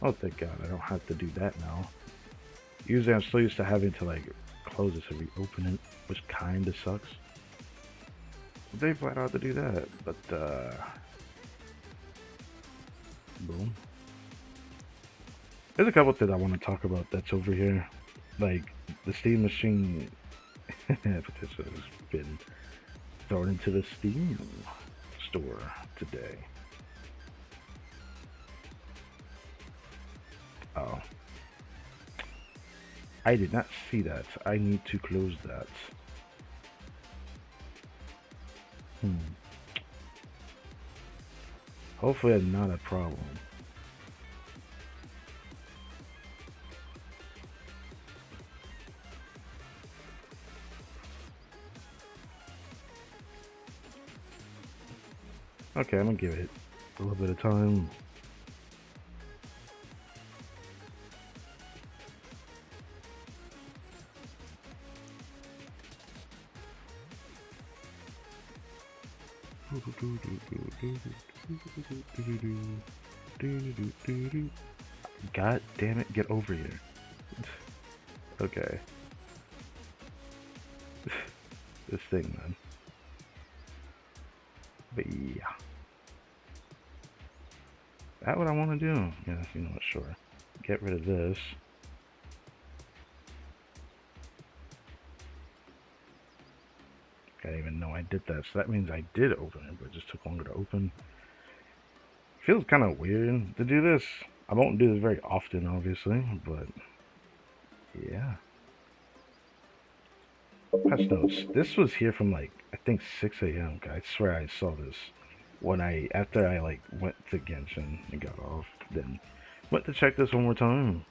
oh, thank God, I don't have to do that now. Usually I'm still used to having to like close this and reopen it, which kinda sucks. They flat out to do that, but boom. There's a couple things I want to talk about that's over here. Like the Steam machine potential has been starting to the Steam store today. Oh. I did not see that. I need to close that. Hopefully that's not a problem. Okay, I'm gonna give it a little bit of time. God damn it, get over here. Okay. This thing, man. But yeah. That what I want to do? Yeah, you know what, sure. Get rid of this. I didn't even know I did that, so that means I did open it, but it just took longer to open. Feels kind of weird to do this. I won't do this very often, obviously, but yeah. Patch notes. This was here from like, I think 6 a.m. I swear I saw this when after I like went to Genshin and got off, then went to check this one more time.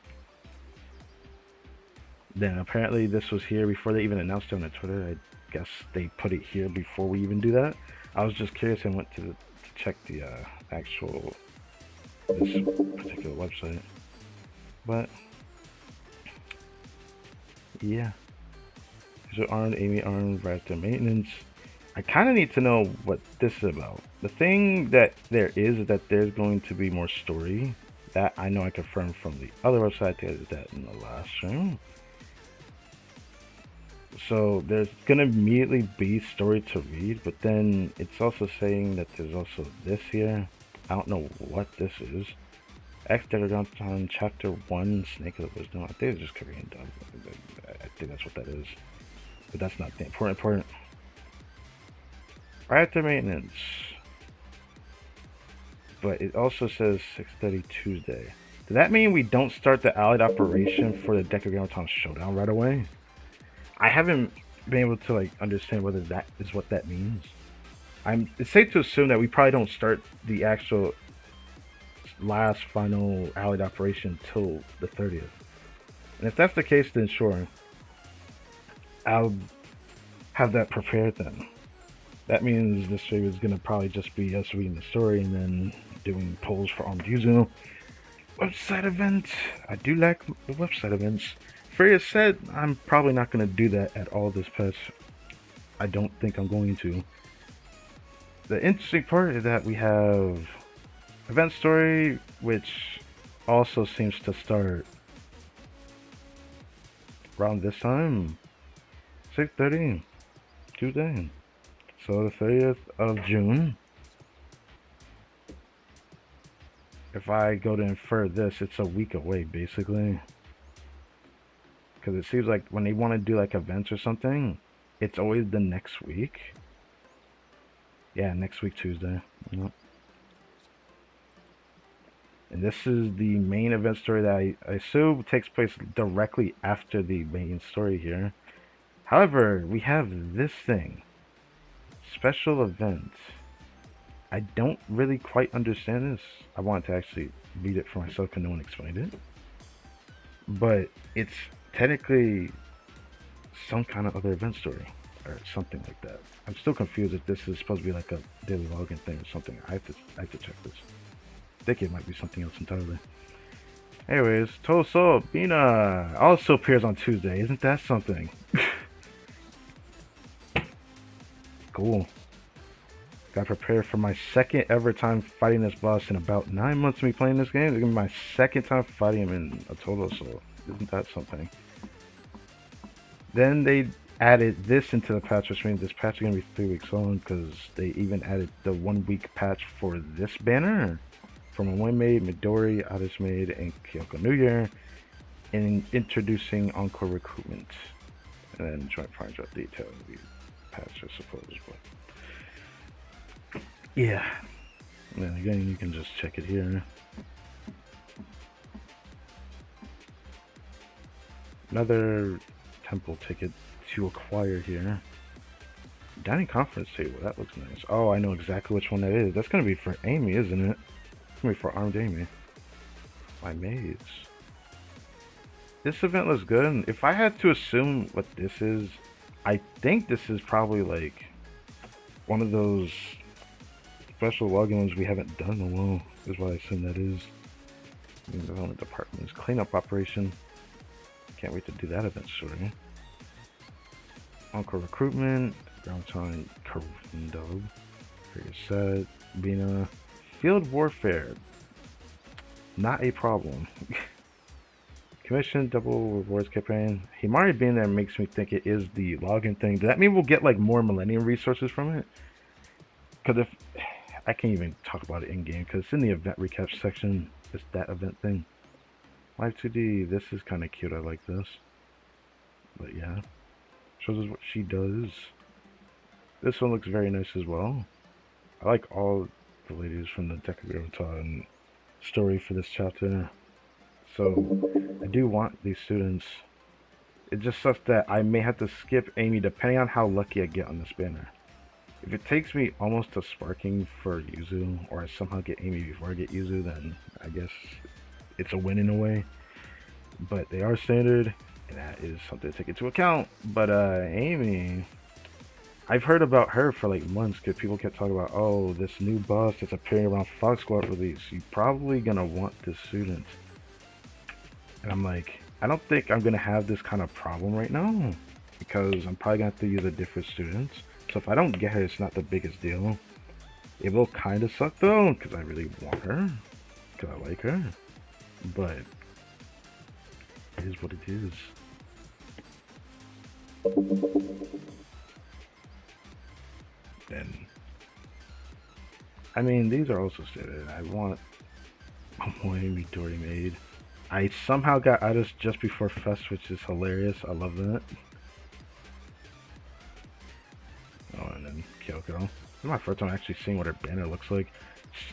Then apparently this was here before they even announced it on their Twitter. I guess they put it here before we even do that. I was just curious and went to check the actual this particular website. But yeah, so Arn, Amy, Arn, after maintenance. I kind of need to know what this is about. The thing that there is that there's going to be more story. That I know I confirmed from the other website. I did that in the last stream. So there's gonna immediately be story to read, but then it's also saying that there's also this here. I don't know what this is. Decagrammaton Chapter 1, Snake of the Wisdom. I think it's just Korean dub. I think that's what that is. But that's not the important part. Right after maintenance. But it also says 6:30 Tuesday. Does that mean we don't start the allied operation for the Decagrammaton Showdown right away? I haven't been able to like understand whether that is what that means. It's safe to assume that we probably don't start the actual last final allied operation till the 30th. And if that's the case, then sure, I'll have that prepared then. That means this stream is gonna probably just be us reading the story and then doing polls for Armed Yuzu. Website event. I do like the website events. Freya said I'm probably not going to do that at all this patch. I don't think I'm going to. The interesting part is that we have event story, which also seems to start around this time, 6:30 Tuesday. So the 30th of June. If I go to infer this, it's a week away basically. Because it seems like when they want to do like events or something, it's always the next week. Yeah, next week Tuesday. Yep. And this is the main event story that I assume takes place directly after the main story here. However, we have this thing. Special event. I don't really quite understand this. I wanted to actually read it for myself because no one explained it. But it's technically some kind of other event story or something like that. I'm still confused if this is supposed to be like a daily login thing or something. I have to check this. I think it might be something else entirely. Anyways, Total Soul Bina also appears on Tuesday. Isn't that something? Cool. Got prepared for my second ever time fighting this boss in about 9 months of me playing this game. It's gonna be my second time fighting him in a Total Soul. Isn't that something? Then they added this into the patch, which means this patch is going to be 3 weeks long because they even added the 1 week patch for this banner from a One Maid, Midori, Otis Maid, and Kyoko New Year, and introducing Encore recruitment. And then joint project detail will be patch, I suppose. But yeah, and then again, you can just check it here. Another temple ticket to acquire here. Dining conference table, that looks nice. Oh, I know exactly which one that is. That's gonna be for Amy, isn't it? It's gonna be for armed Amy. My maids. This event looks good. If I had to assume what this is, I think this is probably like one of those special logins we haven't done in a while, is what I assume that is. Development departments, cleanup operation. Can't wait to do that event story. Encore recruitment, ground time, Dog, previous set, Bina, field warfare. Not a problem. Commission, double rewards campaign. Himari being there makes me think it is the login thing. Does that mean we'll get like more Millennium resources from it? Because if I can't even talk about it in game because it's in the event recap section. It's that event thing. Live 2D. This is kind of cute. I like this. But yeah, shows us what she does. This one looks very nice as well. I like all the ladies from the Decagrammaton story for this chapter. So I do want these students. It just sucks that I may have to skip Amy depending on how lucky I get on this banner. If it takes me almost to sparking for Yuzu, or I somehow get Amy before I get Yuzu, then I guess it's a win in a way. But they are standard, and that is something to take into account. But Amy, I've heard about her for like months because people kept talking about, oh, this new boss that's appearing around Fox Squad release. You're probably gonna want this student. And I'm like, I don't think I'm gonna have this kind of problem right now because I'm probably gonna have to use a different student. So if I don't get her, it's not the biggest deal. It will kind of suck though because I really want her, because I like her. But it is what it is. Then, I mean, these are also standard. I want more Amy Dory made. I somehow got Iris just before Fest, which is hilarious. I love that. Oh, and then Kyoko. This is my first time actually seeing what her banner looks like.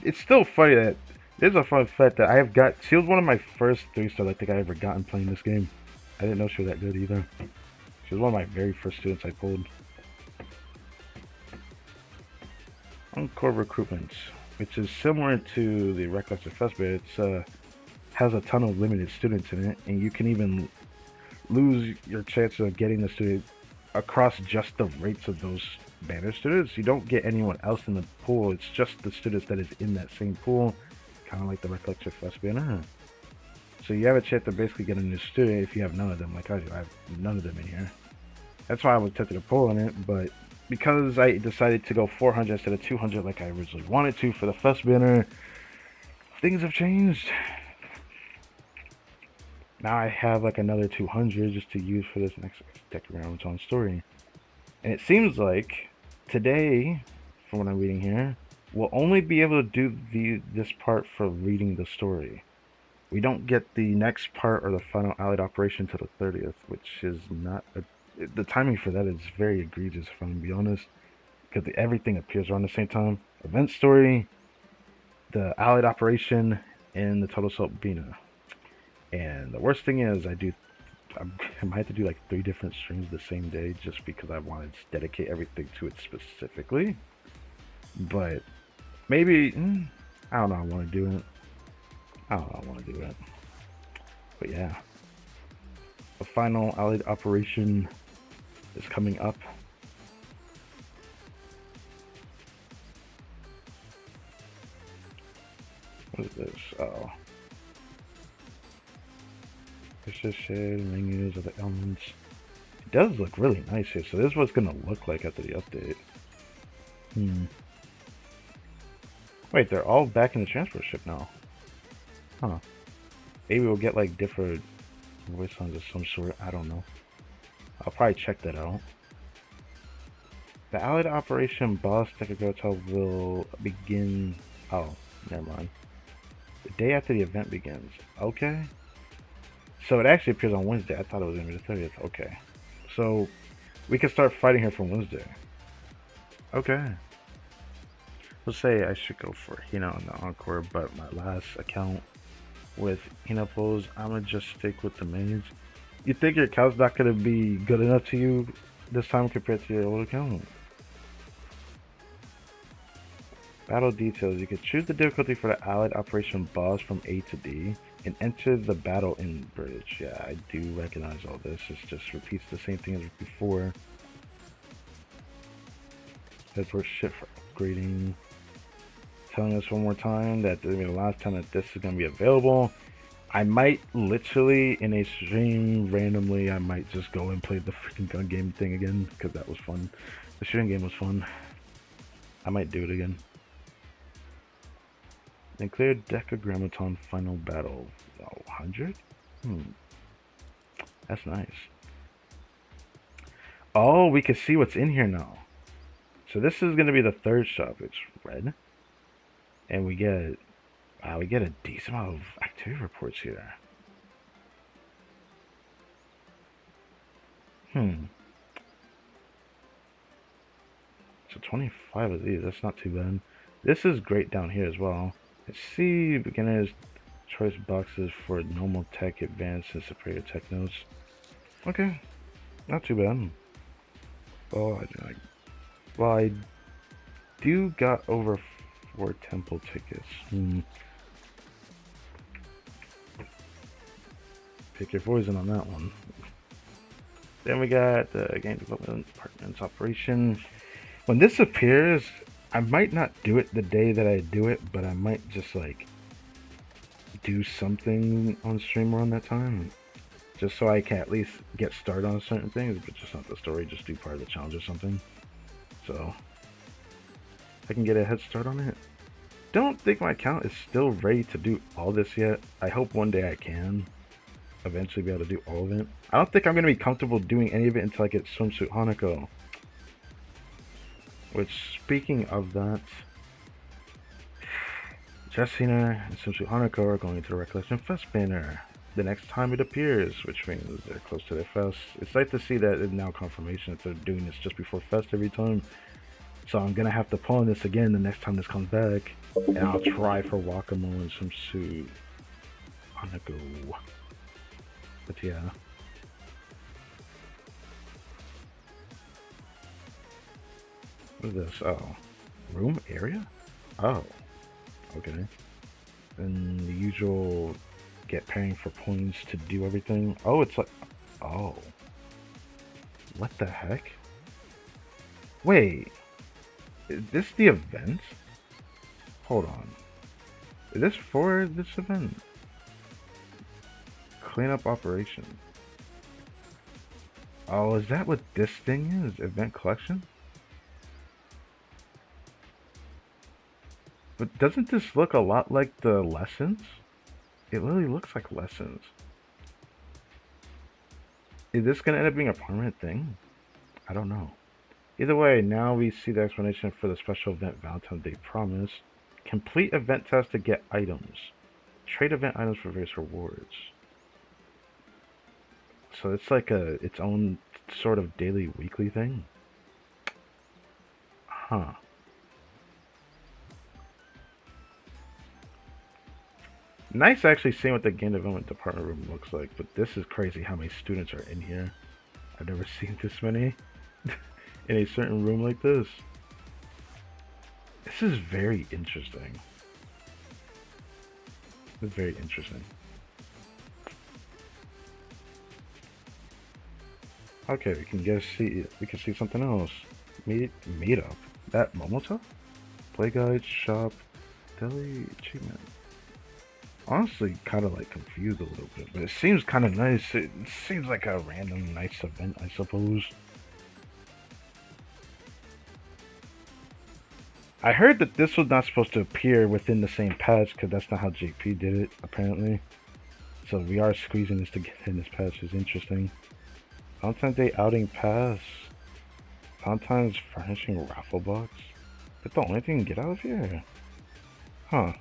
It's still funny that there's a fun fact that I have got. She was one of my first 3-stars I think I ever gotten playing this game. I didn't know she was that good either. She was one of my very first students I pulled. Encore recruitment, which is similar to the Recollector Fest, but it's has a ton of limited students in it, and you can even lose your chance of getting the student across just the rates of those banner students. You don't get anyone else in the pool, it's just the students that is in that same pool, kind of like the Recollector Fest banner. So you have a chance to basically get a new student if you have none of them, like I do. I have none of them in here. That's why I was tempted to pull on it, but because I decided to go 400 instead of 200 like I originally wanted to for the Fest banner, things have changed. Now I have like another 200 just to use for this next Decagrammaton story. And it seems like today, from what I'm reading here, we'll only be able to do this part for reading the story. We don't get the next part or the final allied operation till the 30th, which is not the timing for that is very egregious, if I'm gonna be honest, because everything appears around the same time. Event story, the allied operation, and the total assault Bina. And the worst thing is I might have to do like 3 different streams the same day just because I wanted to dedicate everything to it specifically. But maybe, I don't know, I want to do it. But yeah, the final allied operation is coming up. What is this? Oh. It's just shade, menus of the elements. It does look really nice here, so this is what it's gonna look like after the update. Wait, they're all back in the transport ship now. Huh. Maybe we'll get like different voice lines of some sort, I don't know. I'll probably check that out. The Allied Operation Boss Decagrammaton will begin... Oh, never mind. The day after the event begins. Okay. So it actually appears on Wednesday. I thought it was going to be the 30th. Okay. So we can start fighting her from Wednesday. Okay. Let's say I should go for Hina on the Encore, but my last account with Hina pulls, I'm gonna just stick with the maids. You think your account's not gonna be good enough to you this time compared to your old account? Battle details. You can choose the difficulty for the allied operation boss from A to D and enter the battle in bridge. Yeah, I do recognize all this. It just repeats the same thing as before. Head for shit for upgrading. Telling us one more time that this is the last time that this is going to be available. I might literally in a stream randomly, I might just go and play the freaking gun game thing again because that was fun. The shooting game was fun. I might do it again. And clear Decagrammaton final battle. Oh, 100? That's nice. Oh, we can see what's in here now. So this is going to be the third shop. It's red. And we get a decent amount of activity reports here. So 25 of these, that's not too bad. This is great down here as well. Let's see, beginners choice boxes for normal tech, advanced, and superior tech notes. Okay, not too bad. Oh, I do got over 4 temple tickets. Pick your poison on that one. Then we got the game development department's operation. When this appears, I might not do it the day that I do it, but I might just like do something on stream around that time, just so I can at least get started on certain things, but just not the story, just do part of the challenge or something, so I can get a head start on it. Don't think my account is still ready to do all this yet. I hope one day I can eventually be able to do all of it. I don't think I'm going to be comfortable doing any of it until I get Swimsuit Hanako. Which, speaking of that, Jessina and Swimsuit Hanako are going into the Recollection Fest banner the next time it appears, which means they're close to their fest. It's nice to see that it's now confirmation that they're doing this just before fest every time. So I'm gonna have to pull on this again the next time this comes back, and I'll try for Wakamo and Swimsuit Hanako. But yeah. What is this? Oh. Room area? Oh. Okay. And the usual get pairing for points to do everything. Oh, it's like... Oh. What the heck? Wait. Is this the event? Hold on. Is this for this event? Cleanup operation. Oh, is that what this thing is? Event collection? But doesn't this look a lot like the lessons? It literally looks like lessons. Is this gonna end up being a permanent thing? I don't know. Either way, now we see the explanation for the special event Valentine's Day promise. Complete event test to get items. Trade event items for various rewards. So it's like its own sort of daily, weekly thing. Huh. Nice actually seeing what the game development department room looks like, but this is crazy how many students are in here. I've never seen this many in a certain room like this. This is very interesting. It's very interesting. Okay, we can see something else. Meetup. That Momoto? Play guide, shop, daily achievement. Honestly, kind of like confused a little bit, but it seems kind of nice. It seems like a random nice event, I suppose. I heard that this was not supposed to appear within the same patch because that's not how JP did it, apparently. So we are squeezing this to get in this patch is interesting. Valentine's Day outing pass. Valentine's furnishing raffle box. That's the only thing you can get out of here? Huh.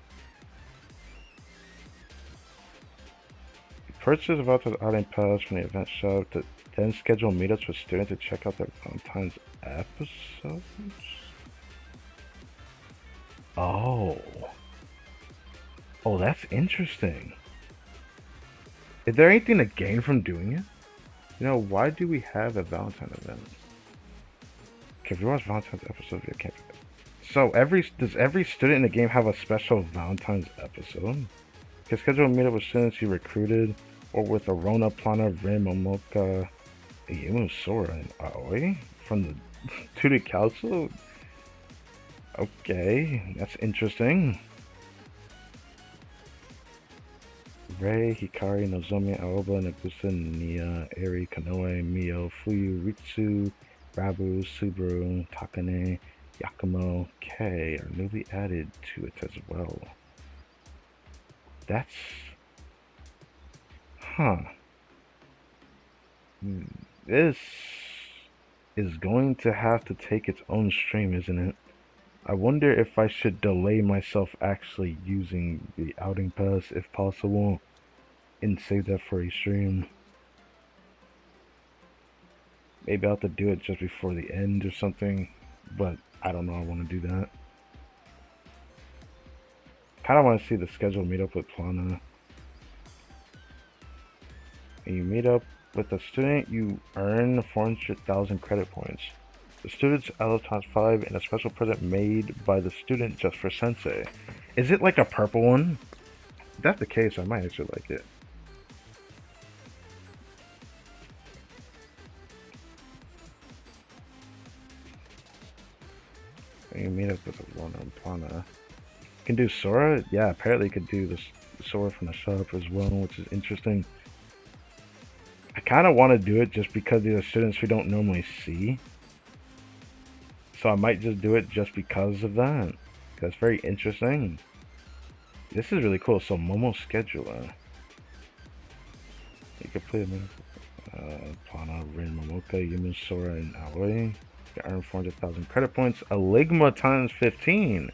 Purchase Valentine's outing pass from the event shop to then schedule meetups with students to check out their Valentine's episodes? Oh. Oh, that's interesting. Is there anything to gain from doing it? You know, why do we have a Valentine event? Okay, if you watch Valentine's episode, you can't. So does every student in the game have a special Valentine's episode? Can schedule a meetup with students you recruited, or with Arona, Plana, Rin, Momoka, Yumu, Sora, and Aoi from the Student Council? Okay, that's interesting. Rei, Hikari, Nozomi, Aoba, Nagusa, Nia, Eri, Kanoe, Mio, Fuyu, Ritsu, Rabu, Subaru, Takane, Yakumo, Kei are newly added to it as well. That's... Huh. This is going to have to take its own stream, isn't it? I wonder if I should delay myself actually using the outing pass if possible and save that for a stream. Maybe I'll have to do it just before the end or something, but I don't know I want to do that. Kind of want to see the scheduled meetup with Plana. And you meet up with a student, you earn 400,000 credit points. The student's out of times 5 and a special present made by the student just for Sensei. Is it like a purple one? If that's the case, I might actually like it. And you meet up with a well-known Plana. Can do Sora? Yeah, apparently could do the Sora from the shop as well, which is interesting. I kind of want to do it just because these are students we don't normally see. So I might just do it just because of that. That's very interesting. This is really cool. So Momo Scheduler. You can play Plana, Rin, Momoka, Yumu, Sora, and Aoi. You can earn 400,000 credit points. A Ligma times 15.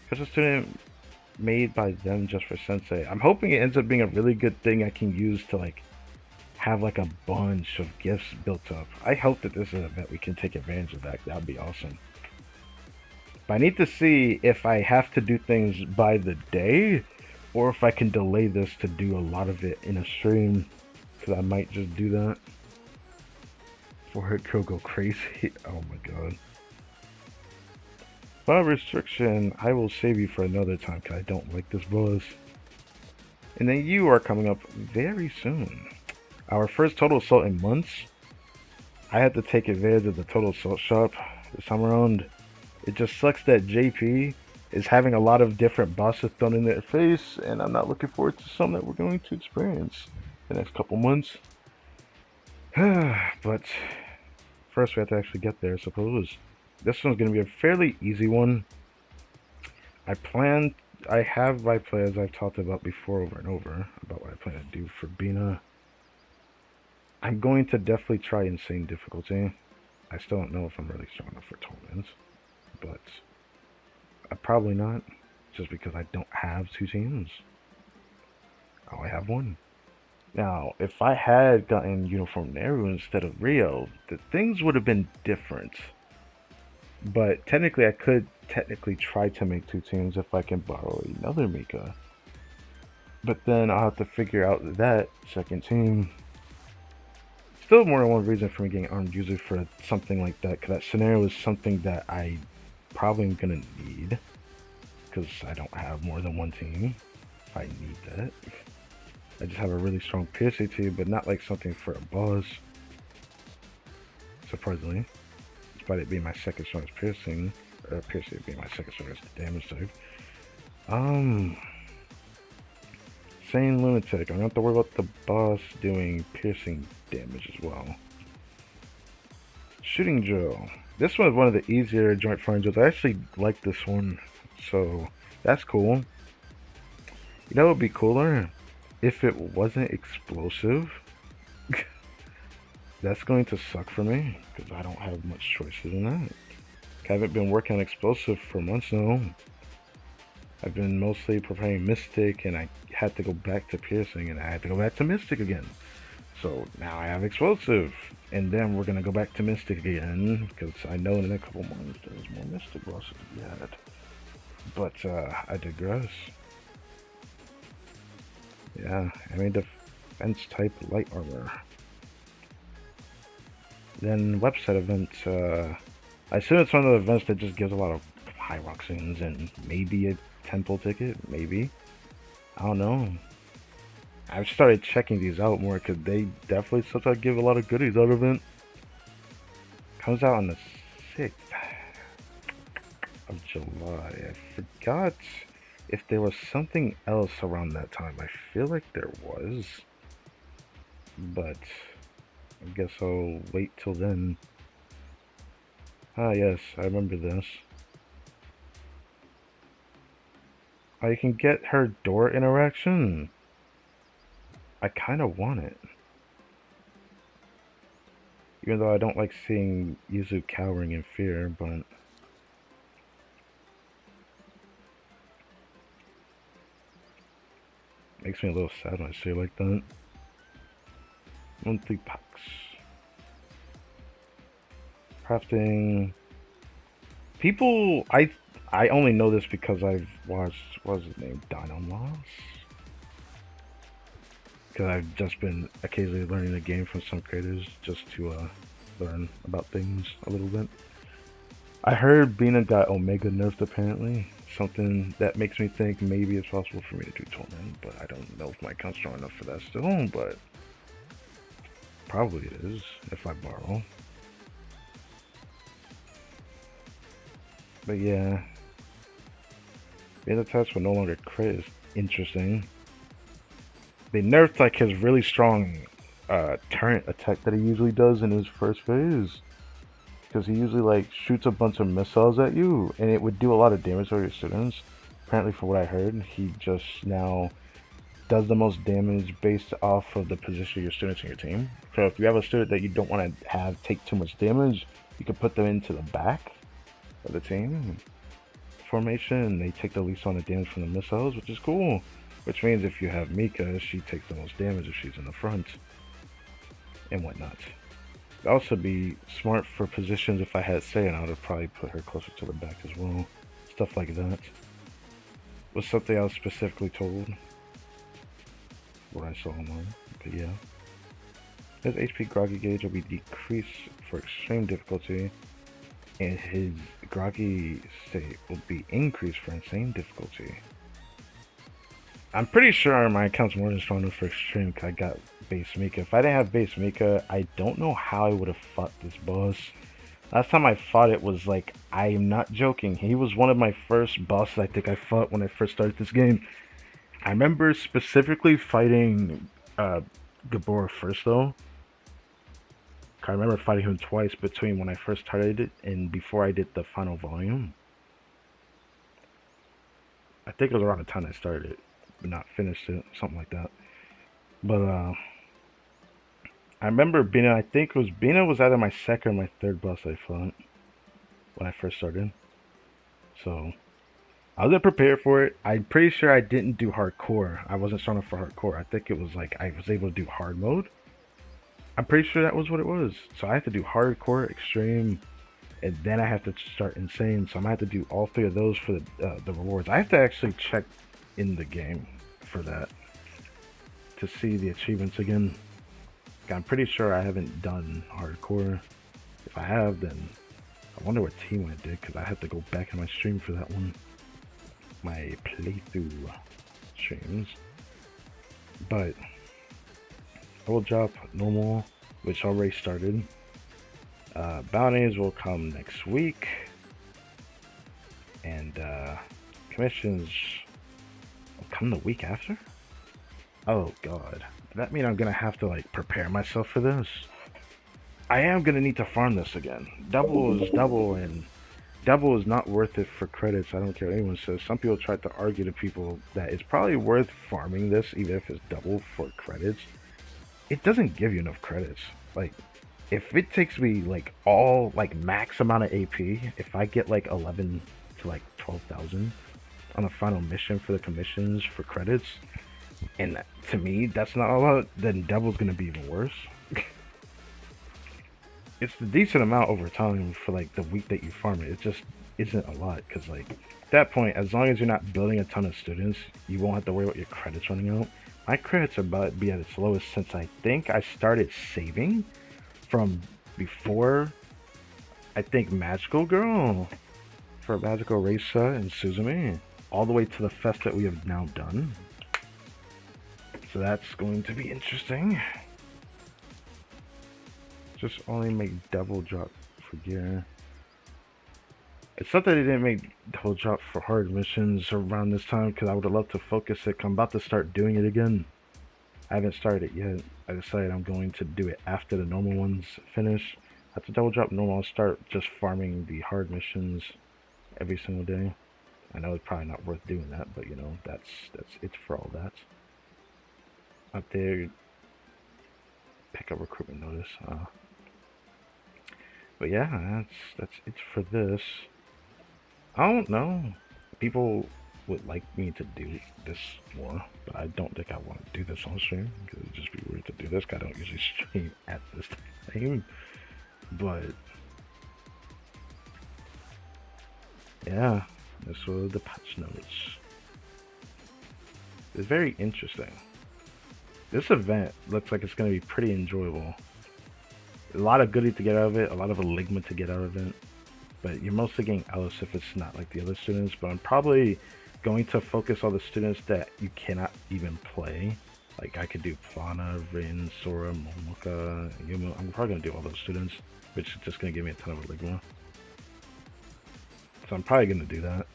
Special student made by them just for Sensei. I'm hoping it ends up being a really good thing I can use to like have like a bunch of gifts built up. I hope that this is an event we can take advantage of that. That would be awesome. But I need to see if I have to do things by the day or if I can delay this to do a lot of it in a stream, because I might just do that. Forehead curl go crazy. Oh my god. By restriction, I will save you for another time because I don't like this boss. And then you are coming up very soon. Our first total assault in months. I had to take advantage of the total assault shop this time around. It just sucks that JP is having a lot of different bosses thrown in their face, and I'm not looking forward to some that we're going to experience the next couple months. But first we have to actually get there, I suppose. This one's going to be a fairly easy one. I have my plans I've talked about before over and over about what I plan to do for Bina. I'm going to definitely try insane difficulty. I still don't know if I'm really strong enough for tournaments, but probably not, just because I don't have 2 teams. Oh, I have 1. Now, if I had gotten Uniform Naru instead of Rio, the things would have been different. But technically, I could try to make 2 teams if I can borrow another Mika. But then I'll have to figure out that second team. Still more than one reason for me getting armed user for something like that, because that scenario is something that I probably am going to need, because I don't have more than 1 team. I need that. I just have a really strong piercing team, but not like something for a boss. Surprisingly. Despite it being my second strongest piercing, piercing being my second strongest damage type. Sane Lunatic. I don't have to worry about the boss doing piercing damage as well. Shooting drill. This one is one of the easier joint firing drills. I actually like this one, so that's cool. You know what would be cooler? If it wasn't explosive. That's going to suck for me, because I don't have much choices in that. I haven't been working on explosive for months now. I've been mostly preparing Mystic, and I had to go back to piercing, and I had to go back to Mystic again. So now I have explosive, and then we're going to go back to Mystic again, because I know in a couple months there's more Mystic bosses to be had. But I digress. Yeah, I made defense type light armor. Then website events. I assume it's one of the events that just gives a lot of high rock scenes and maybe a temple ticket. Maybe. I don't know. I've started checking these out more because they definitely sometimes give a lot of goodies out of it. Comes out on the 6th of July. I forgot if there was something else around that time. I feel like there was, but I guess I'll wait till then. Ah, yes, I remember this. Oh, you can get her door interaction. I kind of want it. Even though I don't like seeing Yuzu cowering in fear, but makes me a little sad when I see it like that. Monthly packs. Crafting. People, I only know this because I've watched, what's his name, Dino Moss? Because I've just been occasionally learning the game from some creators just to learn about things a little bit. I heard Bina got Omega nerfed apparently. Something that makes me think maybe it's possible for me to do Torment, but I don't know if my account's strong enough for that still, but probably it is if I borrow. But yeah, Beta test will no longer crit is interesting. They nerfed like his really strong turret attack that he usually does in his first phase. Because he usually like shoots a bunch of missiles at you and it would do a lot of damage to your students. Apparently for what I heard, he just now does the most damage based off of the position of your students in your team. So if you have a student that you don't want to have take too much damage, you can put them into the back of the team formation and they take the least amount of damage from the missiles, which is cool. Which means if you have Mika, she takes the most damage if she's in the front and whatnot. It'd also be smart for positions if I had Saiyan, I would have probably put her closer to the back as well. Stuff like that. Was something I was specifically told. What I saw online, but yeah. His HP groggy gauge will be decreased for extreme difficulty, and his groggy state will be increased for insane difficulty. I'm pretty sure my account's more than strong enough for extreme because I got base Mika. If I didn't have base Mika, I don't know how I would have fought this boss. Last time I fought it was like, I'm not joking, he was one of my first bosses I think I fought when I first started this game. I remember specifically fighting Gabor first though. I remember fighting him twice between when I first started it and before I did the final volume. I think it was around the time I started it, but not finished it, something like that. But I remember Bina, I think it was Bina was either my second or my third boss I fought when I first started. So I wasn't prepared for it. I'm pretty sure I didn't do hardcore. I wasn't strong enough for hardcore. I think it was like I was able to do hard mode. I'm pretty sure that was what it was. So I have to do hardcore, extreme, and then I have to start insane. So I'm gonna have to do all three of those for the rewards. I have to actually check in the game for that to see the achievements again. I'm pretty sure I haven't done hardcore. If I have, then I wonder what team I did because I have to go back in my stream for that one. My playthrough streams. But I will drop normal, which already started. Bounties will come next week. And commissions will come the week after? Oh god. Does that mean I'm gonna have to like prepare myself for this? I am gonna need to farm this again. Double is double and double is not worth it for credits. I don't care what anyone says. Some people try to argue to people that it's probably worth farming this even if it's double for credits. It doesn't give you enough credits. Like if it takes me like all like max amount of AP, if I get like 11 to like 12,000 on the final mission for the commissions for credits, and to me that's not a lot, then double's gonna be even worse. It's a decent amount over time for like the week that you farm it. It's just isn't a lot because like at that point, as long as you're not building a ton of students, you won't have to worry about your credits running out. My credits are about to be at its lowest since I think I started saving from before I think Magical Girl for Magical Raisa and Suzume all the way to the fest that we have now done. So that's going to be interesting. Just only make double drop for gear. It's not that I didn't make double drop for hard missions around this time because I would have loved to focus it. I'm about to start doing it again. I haven't started it yet. I decided I'm going to do it after the normal ones finish. After double drop normal, I'll start just farming the hard missions every single day. I know it's probably not worth doing that, but you know, that's it for all that. Up there, pick up recruitment notice. But yeah, that's it for this. I don't know. People would like me to do this more, but I don't think I want to do this on stream because it'd just be weird to do this. I don't usually stream at this time, but yeah, this was the patch notes. It's very interesting. This event looks like it's going to be pretty enjoyable. A lot of goodie to get out of it, a lot of enigma to get out of it. But you're mostly getting Ellis if it's not like the other students. But I'm probably going to focus on the students that you cannot even play. Like I could do Plana, Rin, Sora, Momoka, Yumu. I'm probably going to do all those students, which is just going to give me a ton of enigma. So I'm probably going to do that.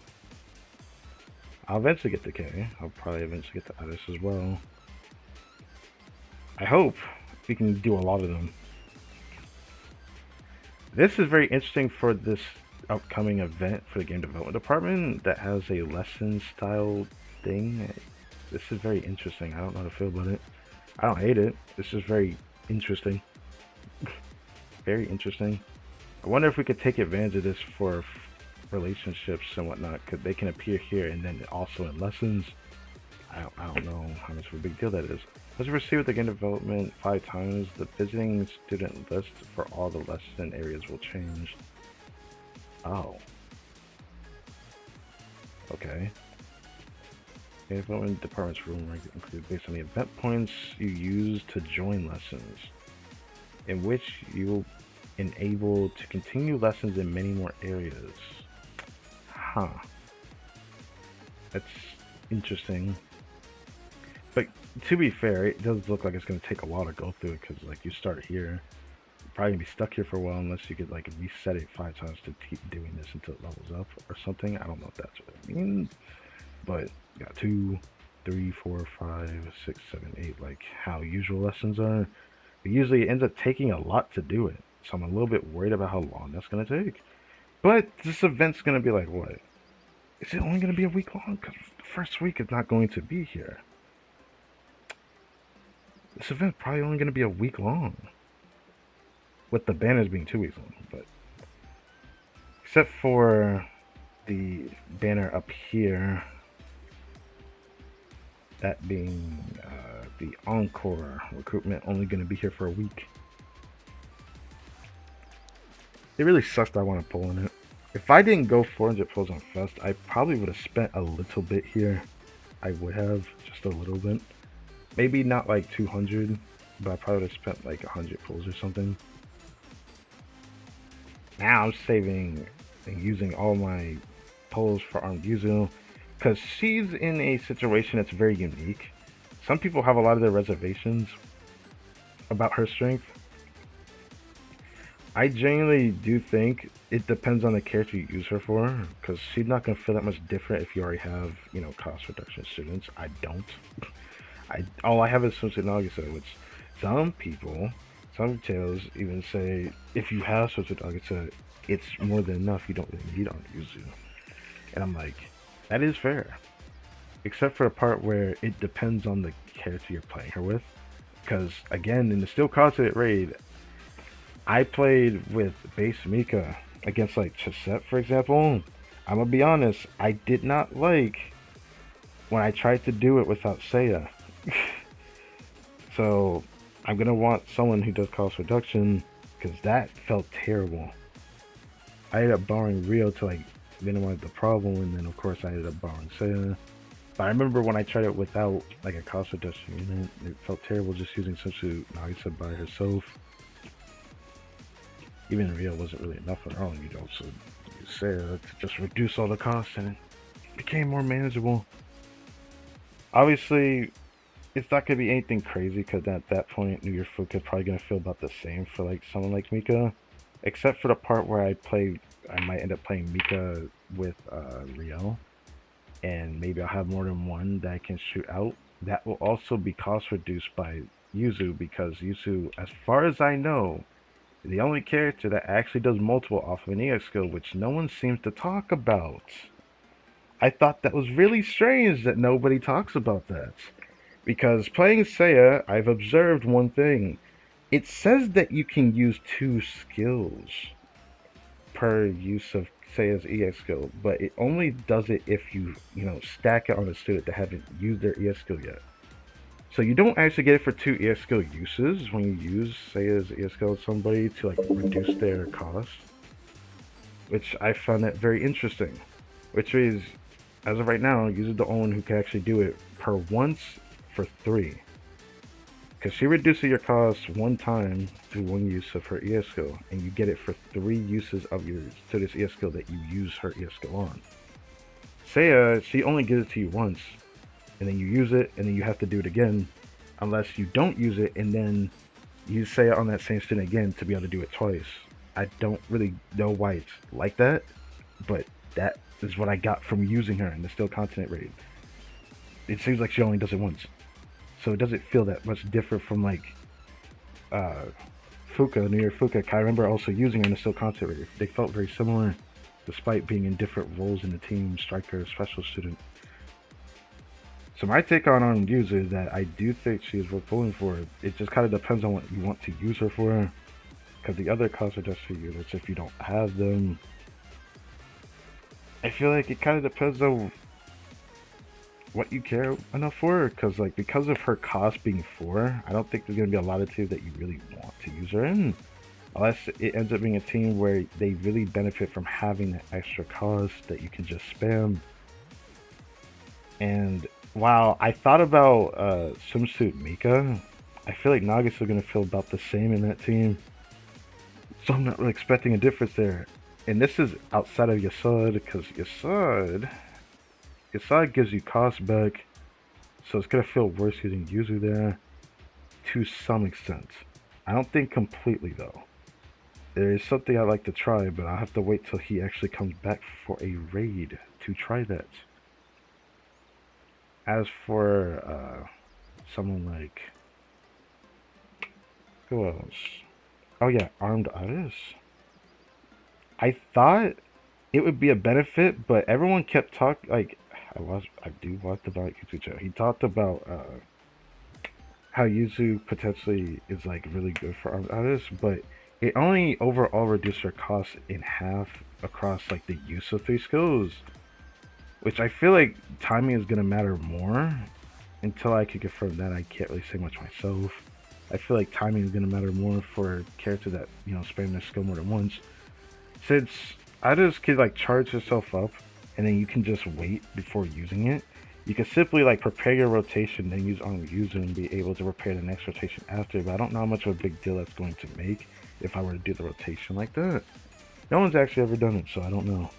I'll eventually get to K. I'll probably eventually get to Addis as well. I hope we can do a lot of them. This is very interesting for this upcoming event for the game development department that has a lesson style thing. This is very interesting. I don't know how to feel about it. I don't hate it. This is very interesting. Very interesting. I wonder if we could take advantage of this for relationships and whatnot. Could they can appear here and then also in lessons. I don't know how much of a big deal that is. Let's proceed with the game development 5 times. The visiting student list for all the lesson areas will change. Oh. Okay. Game development department's room rank include based on the event points you use to join lessons, in which you will enable to continue lessons in many more areas. Huh. That's interesting. But to be fair, it does look like it's going to take a while to go through it because, like, you start here. You're probably going to be stuck here for a while unless you could, like, reset it 5 times to keep doing this until it levels up or something. I don't know if that's what it means. But, you got 2, 3, 4, 5, 6, 7, 8, like how usual lessons are. But usually it ends up taking a lot to do it. So I'm a little bit worried about how long that's going to take. But this event's going to be like, what? Is it only going to be a week long? Because the first week is not going to be here. This event's probably only going to be a week long. With the banners being 2 weeks long. But except for the banner up here. That being the Encore recruitment only going to be here for a week. It really sucks that I want to pull in it. If I didn't go 400 pulls on Fest, I probably would have spent a little bit here. I would have, just a little bit. Maybe not like 200, but I probably would have spent like 100 pulls or something. Now I'm saving and using all my pulls for Armed Yuzu, because she's in a situation that's very unique. Some people have a lot of their reservations about her strength. I genuinely do think it depends on the character you use her for, because she's not going to feel that much different if you already have, you know, cost reduction students. I don't. All I have is Swimsuit Nagisa, which some people, some tales even say, if you have Swimsuit Nagisa, it's more than enough. You don't really need on Yuzu. And I'm like, that is fair. Except for the part where it depends on the character you're playing her with. Because, again, in the Steel Continent raid, I played with base Mika against, like, Chesette, for example. I'm gonna be honest, I did not like when I tried to do it without Seiya. So, I'm gonna want someone who does cost reduction, because that felt terrible. I ended up borrowing Rio to, like, minimize the problem, and then of course I ended up borrowing Saya. But I remember when I tried it without like a cost reduction unit, it felt terrible just using Sensu Nagisa by herself. Even Rio wasn't really enough on her own, you'd also use Saya to just reduce all the costs, and it became more manageable. Obviously, it's not gonna be anything crazy because at that point, New Year Fuka probably gonna feel about the same for like someone like Mika, except for the part where I might end up playing Mika with Rio, and maybe I'll have more than one that I can shoot out. That will also be cost reduced by Yuzu because Yuzu, as far as I know, is the only character that actually does multiple off of an EX skill, which no one seems to talk about. I thought that was really strange that nobody talks about that. Because playing Seiya, I've observed one thing. It says that you can use 2 skills per use of Seiya's EX skill, but it only does it if you stack it on a student that haven't used their EX skill yet. So you don't actually get it for 2 EX skill uses when you use Seiya's EX skill with somebody to like reduce their cost, which I found that very interesting. Which is, as of right now, Yuzu the only one who can actually do it per once for 3. Because she reduces your cost 1 time through 1 use of her ES skill, and you get it for 3 uses of your to this ES skill that you use her ES skill on. Seiya, she only gives it to you once, and then you use it, and then you have to do it again, unless you don't use it, and then use Seiya on that same student again to be able to do it twice. I don't really know why it's like that, but that is what I got from using her in the still continent raid. It seems like she only does it once. So it doesn't feel that much different from like Fuka, New Year Fuka. I remember also using her in the still continent raid. They felt very similar despite being in different roles in the team, striker, special student. So my take on Yuzu is that I do think she is worth pulling for. It just kind of depends on what you want to use her for. Because the other cost reduction units, if you don't have them, I feel like it kind of depends on what you care enough for. Because of her cost being 4, I don't think there's going to be a latitude that you really want to use her in. Unless it ends up being a team where they really benefit from having that extra cost that you can just spam. And while I thought about Swimsuit Mika, I feel like Nagisa is going to feel about the same in that team. So I'm not really expecting a difference there. And this is outside of Yasud, because Yasud gives you cost back, so it's going to feel worse using Yuzu there to some extent. I don't think completely though. There is something I'd like to try, but I'll have to wait till he actually comes back for a raid to try that. As for someone like, who else? Oh yeah, Armed Artist. I thought it would be a benefit, but everyone kept talking like I do watch the Black YouTube channel. He talked about how Yuzu potentially is like really good for Armed Artists, but it only overall reduced her cost in half across like the use of 3 skills, which I feel like timing is gonna matter more. Until I can confirm that, I can't really say much myself. I feel like timing is gonna matter more for a character that spam their skill more than once. Since Ida's can like charge herself up, and then you can just wait before using it. You can simply like prepare your rotation, then use on user and be able to prepare the next rotation after. But I don't know how much of a big deal that's going to make if I were to do the rotation like that. No one's actually ever done it, so I don't know.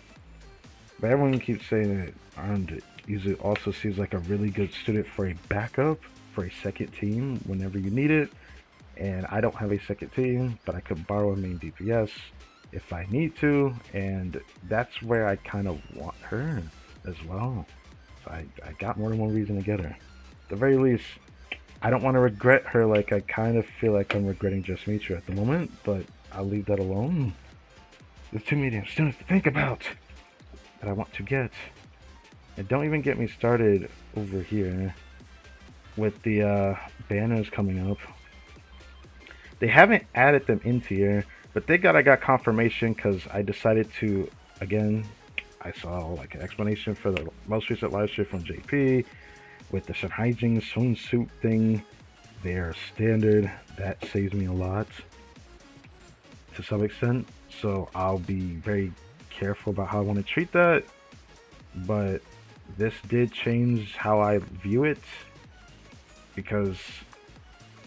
But everyone keeps saying that Armed User also seems like a really good student for a backup, for a second team whenever you need it. And I don't have a second team, but I could borrow a main DPS if I need to, and that's where I kind of want her as well. So I got more than one reason to get her. At the very least, I don't want to regret her like I kind of feel like I'm regretting Just Mitra at the moment, but I'll leave that alone. There's too many damn students to think about that I want to get. And don't even get me started over here with the banners coming up. They haven't added them into here, but thank God I got confirmation because I decided to, again, I saw like an explanation for the most recent live stream from JP with the Shanhaijing swimsuit thing. They are standard. That saves me a lot to some extent. So I'll be very careful about how I want to treat that, but this did change how I view it, because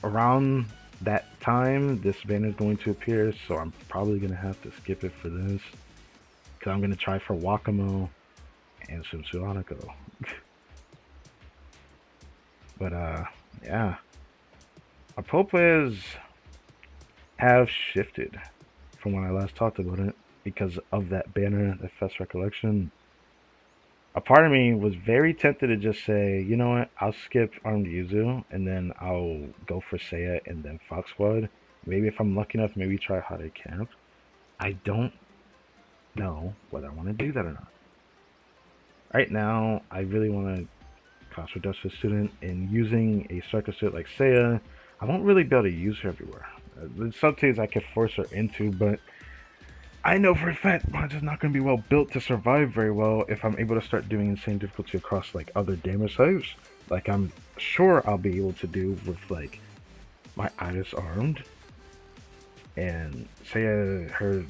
around that time this banner is going to appear, so I'm probably going to have to skip it for this, because I'm going to try for Wakamo and Hanako. But yeah, our poll players have shifted from when I last talked about it because of that banner, the Fest Recollection. A part of me was very tempted to just say, you know what, I'll skip Armed Yuzu and then I'll go for Seiya and then Fox Squad. Maybe if I'm lucky enough, maybe try Hade Camp. I don't know whether I want to do that or not. Right now, I really want to cost reduce the student, and using a circus suit like Seiya, I won't really be able to use her everywhere. Some things I could force her into, but I know for a fact mine's just not going to be well built to survive very well if I'm able to start doing insane difficulty across like other damage types. Like I'm sure I'll be able to do with like my Iris armed, and Seiya, her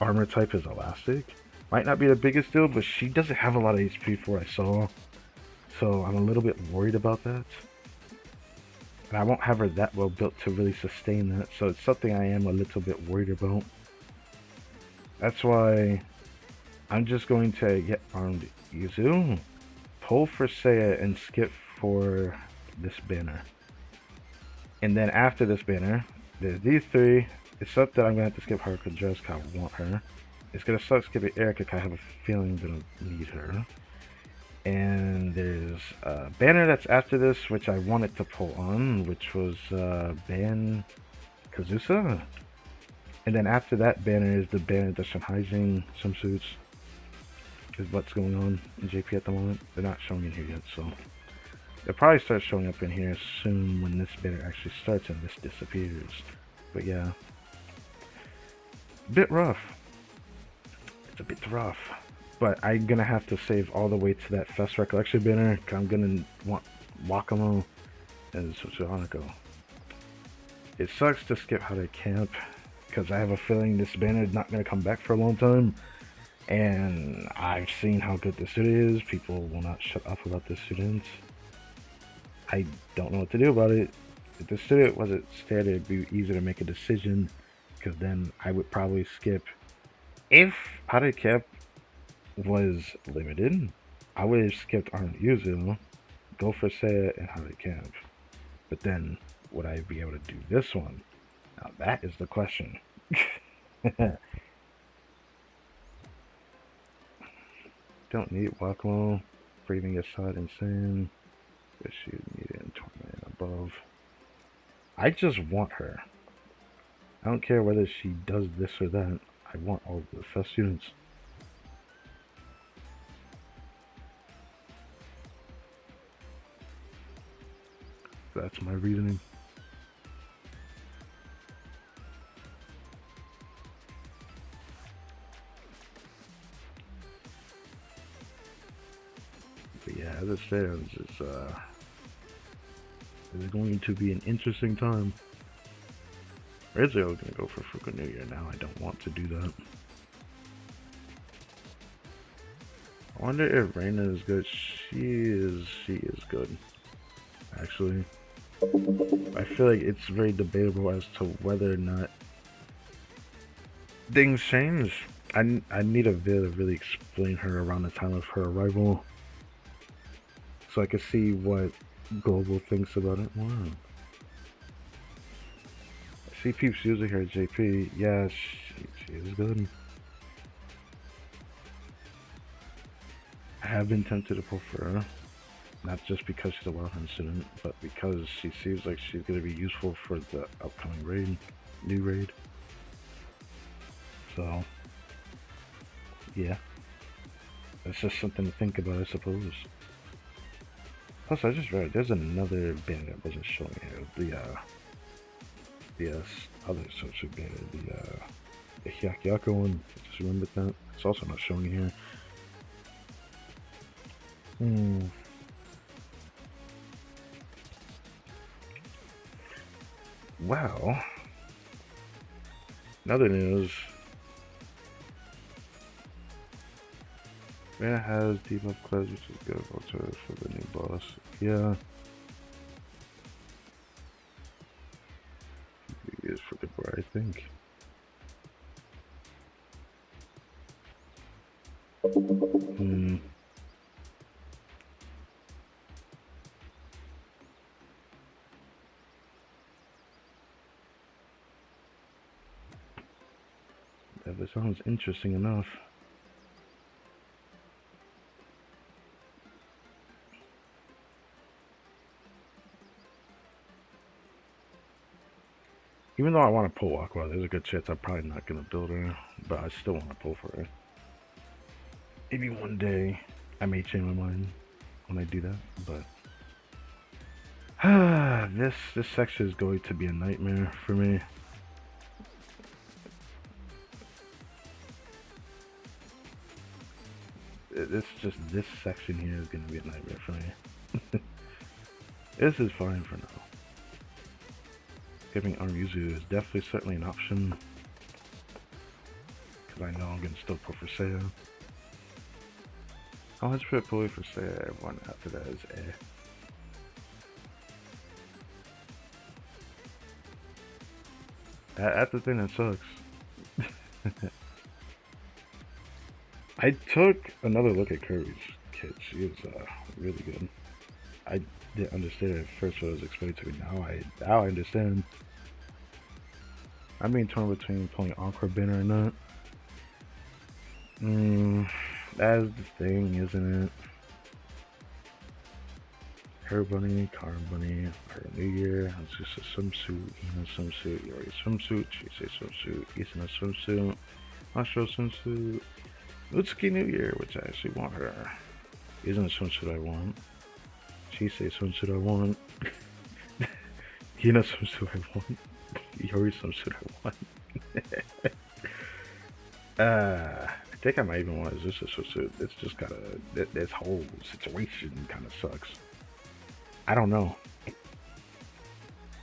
armor type is elastic. Might not be the biggest deal, but she doesn't have a lot of HP for what I saw. So I'm a little bit worried about that. And I won't have her that well built to really sustain that. So it's something I am a little bit worried about. That's why I'm just going to get Armed Yuzu, pull for Seiya, and skip for this banner. And then after this banner, there's these three. It's something that I'm going to have to skip Haruka just because I want her. It's going to suck skipping Erika because I have a feeling I'm going to need her. And there's a banner that's after this, which I wanted to pull on, which was Ban Kazusa. And then after that banner is the banner that's Shanhaijing swimsuits. Is what's going on in JP at the moment. They're not showing in here yet, so they'll probably start showing up in here soon when this banner actually starts and this disappears. But yeah, a bit rough. It's a bit rough. But I'm gonna have to save all the way to that Fest Recollection banner, because I'm gonna want Wakamo and Hanako. It sucks to skip Hade Camp, because I have a feeling this banner is not gonna come back for a long time. And I've seen how good this suit is. People will not shut up about this student. I don't know what to do about it. If the student wasn't stared, it'd be easier to make a decision, because then I would probably skip. If Hade Camp was limited, I would have skipped Armed Yuzu, go for Seiya and Hade Camp. But then, would I be able to do this one? Now that is the question. Don't need Wakamo for even aside insane. But she need it in 20 and above. I just want her. I don't care whether she does this or that. I want all the Fest students. That's my reasoning. But yeah, as it stands, it's going to be an interesting time. Originally, I was gonna go for Fuku New Year. Now I don't want to do that. I wonder if Reina is good. She is good. Actually, I feel like it's very debatable as to whether or not things change. I need a bit to really explain her around the time of her arrival, so I can see what Global thinks about it. Wow. I see peeps using her at JP. Yeah, she is good. I have been tempted to pull for her. Not just because she's a wild hunt student, but because she seems like she's going to be useful for the upcoming raid, new raid. So, yeah. That's just something to think about, I suppose. Plus, I just read there's another banner that wasn't showing here. The other social banner, the Hyakyako one. I just remembered that. It's also not showing here. Well, in other news, Rana has debuff class, which is good alternative for the new boss. Yeah. It is for the bar, I think. That sounds interesting enough. Even though I want to pull Aqua, there's a good chance I'm probably not going to build her, but I still want to pull for her. Maybe one day I may change my mind when I do that, but this section is going to be a nightmare for me. This section here is going to be a nightmare for me. This is fine for now. Giving Arm Yuzu is definitely certainly an option, because I know I'm going to still pull for Seiya. How much for pulling for Seiya? Everyone after that is eh. That's the thing that sucks. I took another look at Kirby's kit. She is really good. I didn't understand at first what I was explained to me. Now I understand. I'm being torn between pulling Aqua Banner or not. That is the thing, isn't it? Her Bunny, Car Bunny, her New Year, it's just a swimsuit, Ina swimsuit, Yori swimsuit, Chise swimsuit, Isana swimsuit, Astro swimsuit, Utsuki New Year, which I actually want her. Isn't a swimsuit I want. Chise swimsuit I want. Ina swimsuit I want. Yori swimsuit I want. I think I might even want a Zusa swimsuit. It's just this whole situation kind of sucks. I don't know.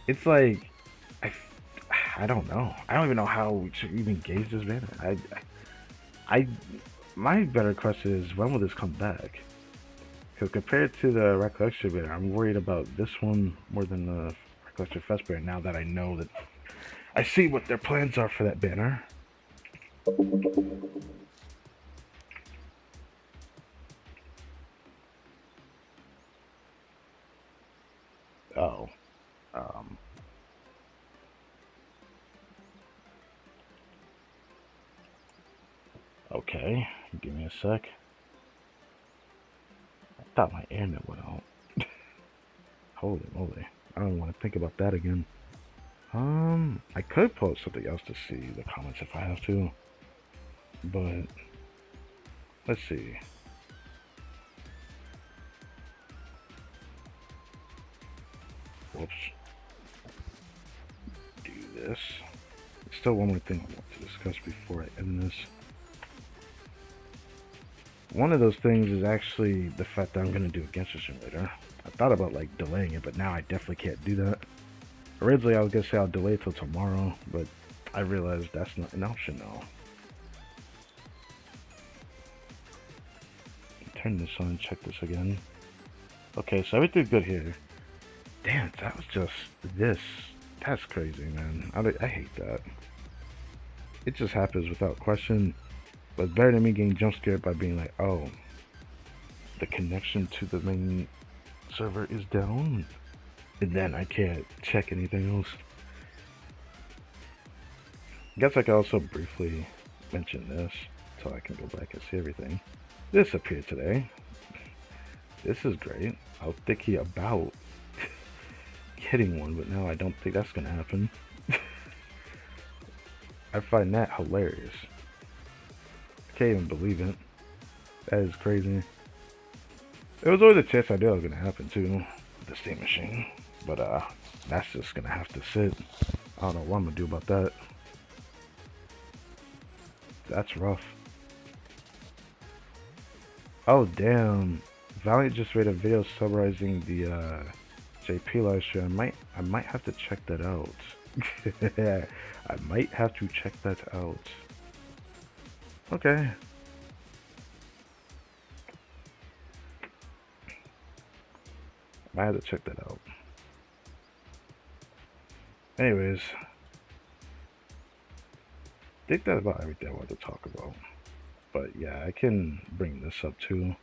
It's like, I don't know. I don't even know how we should even gauge this banner. My better question is, when will this come back? Because compared to the Recollection banner, I'm worried about this one more than the Recollection Fest banner, now that I know that I see what their plans are for that banner. Oh. Okay, give me a sec. I thought my airnet went out. Holy moly. I don't want to think about that again. I could post something else to see the comments if I have to. But, let's see. Whoops. Do this. Still one more thing I want to discuss before I end this. One of those things is actually the fact that I'm going to do a Genshin simulator. I thought about like delaying it, but now I definitely can't do that. Originally I was going to say I'll delay it till tomorrow, but I realized that's not an option now. Turn this on, check this again. Okay, so everything's good here. Damn, that was just this. That's crazy, man. I hate that. It just happens without question. But it's better than me getting jump scared by being like, oh, the connection to the main server is down, and then I can't check anything else. I guess I could also briefly mention this so I can go back and see everything. This appeared today. This is great. I was thinking about getting one, but now I don't think that's gonna happen. I find that hilarious. I can't even believe it. That is crazy. There was always a chance I knew it was gonna happen too, with the Steam machine. But that's just gonna have to sit. I don't know what I'm gonna do about that. That's rough. Oh damn. Valiant just made a video summarizing the JP live stream. I might have to check that out. I might have to check that out. Okay. I had to check that out. Anyways, I think that's about everything I wanted to talk about. But yeah, I can bring this up too.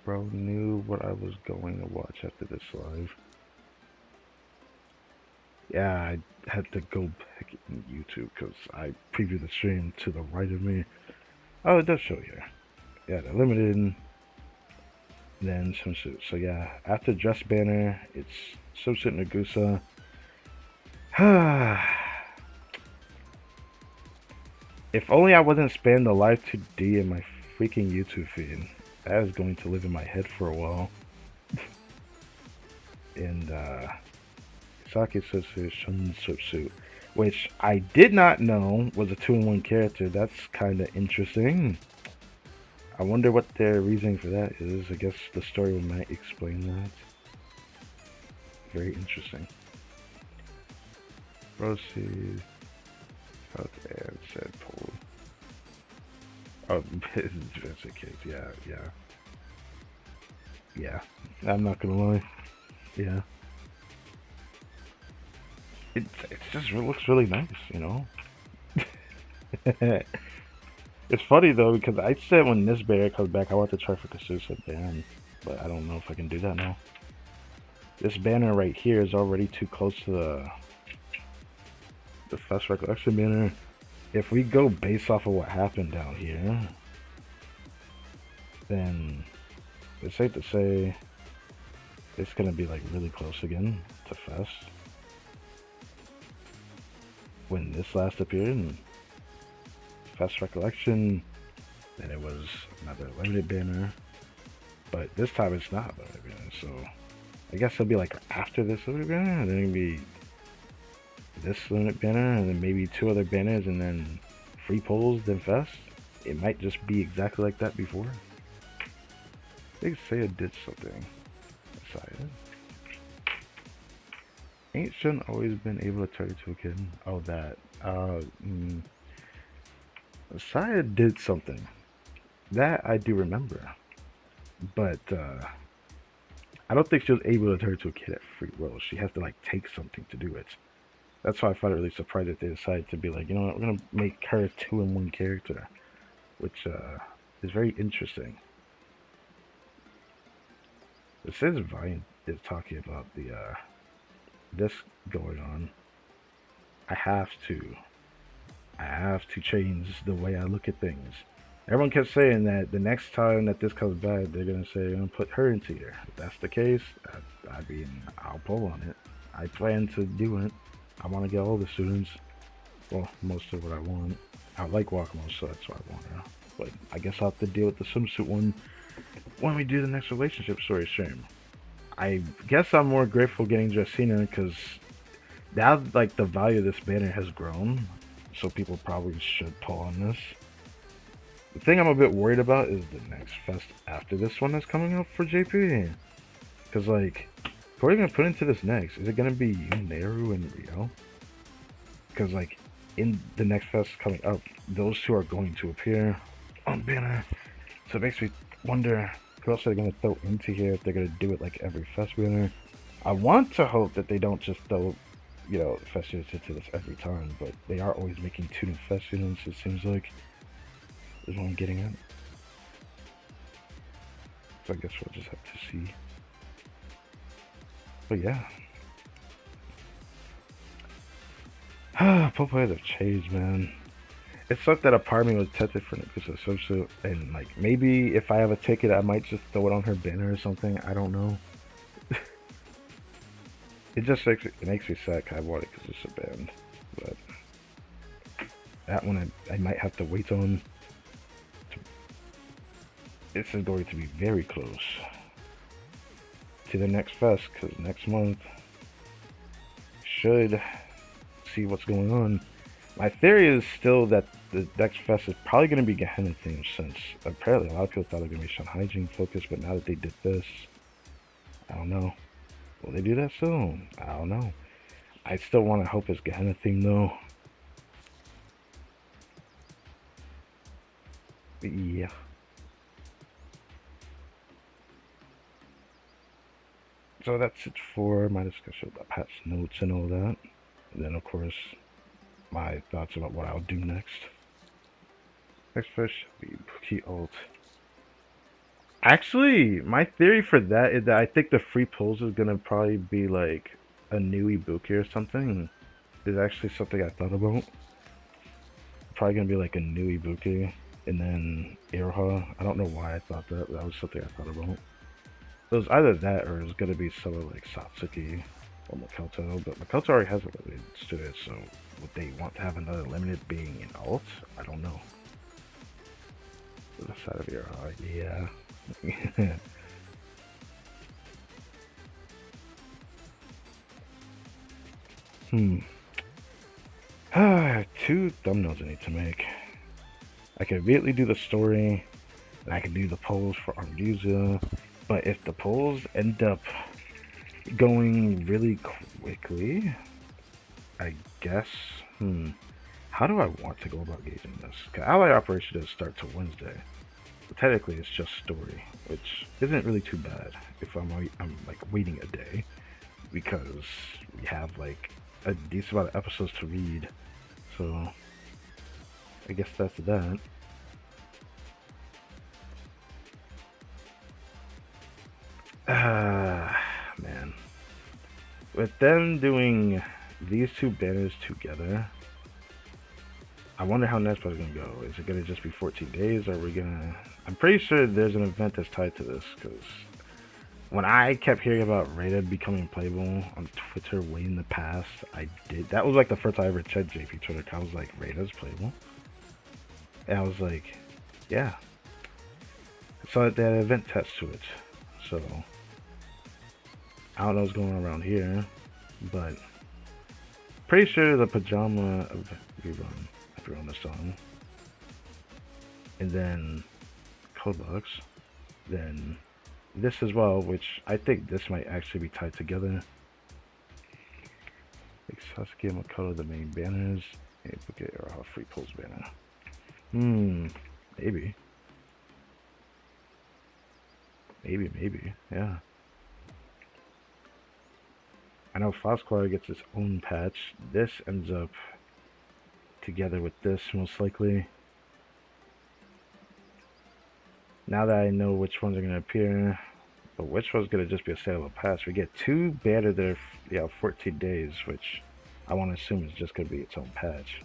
Bro knew what I was going to watch after this live. Yeah, I had to go back in YouTube because I previewed the stream to the right of me. Oh, it does show here. Yeah, the limited, then swimsuit. So yeah, after dress banner, it's swimsuit Nagusa. If only I wasn't spamming the live 2D in my freaking YouTube feed. That is going to live in my head for a while. And Sake Sotsu Shun Swimsuit, which I did not know was a 2-in-1 character. That's kind of interesting. I wonder what their reasoning for that is. I guess the story might explain that. Very interesting. Proceed. And said Pole. Oh, it's a case. Yeah. Yeah. I'm not gonna lie. Yeah. It just looks really nice, you know? It's funny though because I said when this banner comes back I want to try for Kasusa Ban, but I don't know if I can do that now. This banner right here is already too close to the Fast Recollection banner. If we go based off of what happened down here, then it's safe to say it's gonna be like really close again to Fest when this last appeared in Fast Recollection. Then it was another limited banner, but this time it's not limited banner, so I guess it'll be like after this limited banner, and then it'll be this limited banner, and then maybe 2 other banners, and then free polls, then Fest. It might just be exactly like that before. I think Saya did something. Saya. Ain't Shun always been able to turn into a kid? Oh, that. Saya did something. That I do remember. But, I don't think she was able to turn into a kid at free will. She has to, like, take something to do it. That's why I find it really surprised that they decided to be like, you know what, we're gonna make her a 2-in-1 character. Which, is very interesting. It says Vine is talking about the, this going on. I have to change the way I look at things. Everyone kept saying that the next time that this comes back, they're gonna say, I'm gonna put her into here. If that's the case, I mean, I'll pull on it. I plan to do it. I want to get all the students. Well, most of what I want. I like Wakamo, so that's why I want her. But I guess I'll have to deal with the swimsuit one when we do the next relationship story stream. I guess I'm more grateful getting Jessina because now, like, the value of this banner has grown, so people probably should pull on this. The thing I'm a bit worried about is the next fest after this one that's coming up for JP. Because, like, who are you going to put into this next? Is it going to be Neru and Rio? Because, like, in the next fest coming up, those 2 are going to appear on banner. So it makes me wonder who else they're going to throw into here, if they're going to do it like every fest banner. I want to hope that they don't just throw, you know, fest units into this every time, but they are always making 2 new fest units, it seems like. Is what I'm getting at. So I guess we'll just have to see. But yeah. Popeyes have changed, man. It sucked that a part of me was tempted for Nakusa swimsuit, and like maybe if I have a ticket, I might just throw it on her banner or something. I don't know. It just makes me sad. I want it because it's a band, but that one I might have to wait on. This is going to be very close to the next fest, because next month should see what's going on. My theory is still that the next fest is probably going to be Gehenna themed, since apparently a lot of people thought it was going to be Shun Hygiene focused, but now that they did this, I don't know. Will they do that soon? I don't know. I still want to hope it's Gehenna themed though. Yeah. So that's it for my discussion about Pat's notes and all that. And then, of course, my thoughts about what I'll do next. Next first shall be Bookie Alt. Actually, my theory for that is that I think the free pulls is gonna probably be like a new Ibuki or something. Is actually something I thought about. Probably gonna be like a new Ibuki and then Iroha. I don't know why I thought that. That was something I thought about. It was either that or it was gonna be someone like Satsuki or Makoto, but Makoto already has a limited student, so would they want to have another limited being in alt? I don't know. The side of Iroha, yeah. Hmm. Two thumbnails I need to make. I can immediately do the story, and I can do the polls for Armusa. But if the polls end up going really quickly, I guess, how do I want to go about gauging this? Because Ally Operation doesn't start till Wednesday. But technically, it's just story, which isn't really too bad if I'm like waiting a day, because we have like a decent amount of episodes to read. So I guess that's that. Man. With them doing these two banners together, I wonder how next is gonna go. Is it gonna just be 14 days, or are we gonna? I'm pretty sure there's an event that's tied to this, because when I kept hearing about Rated becoming playable on Twitter way in the past, I did. That was like the first time I ever checked JP Twitter. I was like, Raid's playable, and I was like, yeah. So that event test to it. So I don't know what's going on around here, but pretty sure the pajama of rerun. On the song, and then Codebox, then this as well, which I think this might actually be tied together. Like Sasuke and Makoto, the main banners, and Bouquet or free pulls banner. Maybe, yeah. I know Fosquire gets its own patch. This ends up together with this most likely. Now that I know which ones are going to appear, but which one's going to just be a saleable pass, we get two banner there, 14 days, which I want to assume is just going to be its own patch.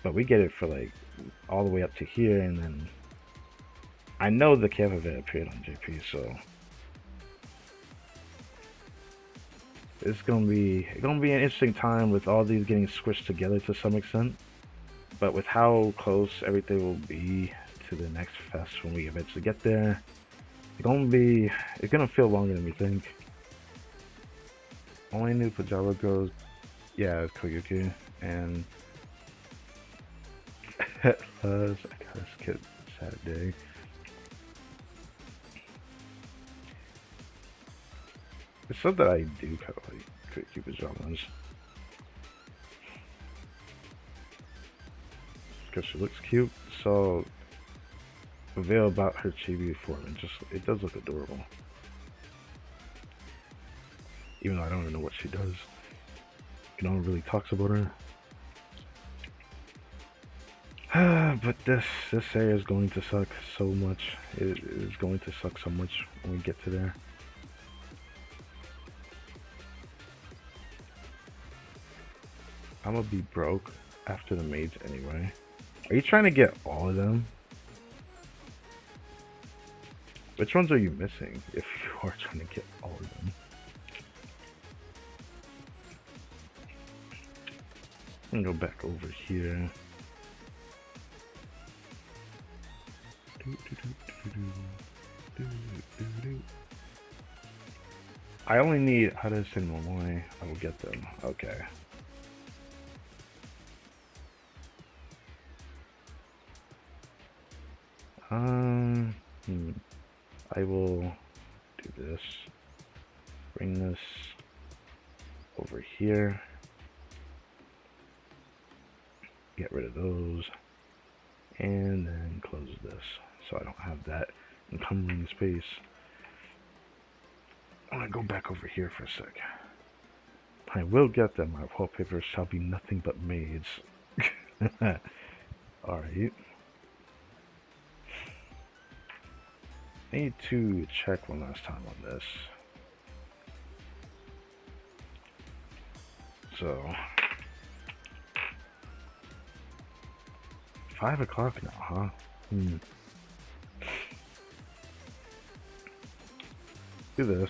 But we get it for like all the way up to here, and then I know the camp event appeared on JP, so it's gonna be an interesting time with all these getting squished together to some extent. But with how close everything will be to the next fest when we eventually get there, it's gonna feel longer than we think. Only new Pajama goes, yeah, Koyuki, and I gotta skip Saturday. It's something I do kind of like Koyuki pajamas. Because she looks cute, so the veil about her chibi form, it does look adorable. Even though I don't even know what she does. No one really talks about her. But this area is going to suck so much. It is going to suck so much when we get to there. I'm gonna be broke after the maids anyway. Are you trying to get all of them? Which ones are you missing if you are trying to get all of them? I'm gonna go back over here. I only need how to send Momoe. I will get them. Okay. I will do this. Bring this over here. Get rid of those. and then close this so I don't have that encumbering space. I'm gonna go back over here for a sec. I will get them. My wallpaper shall be nothing but maids. Alright. Need to check one last time on this. So 5 o'clock now, huh? Do this.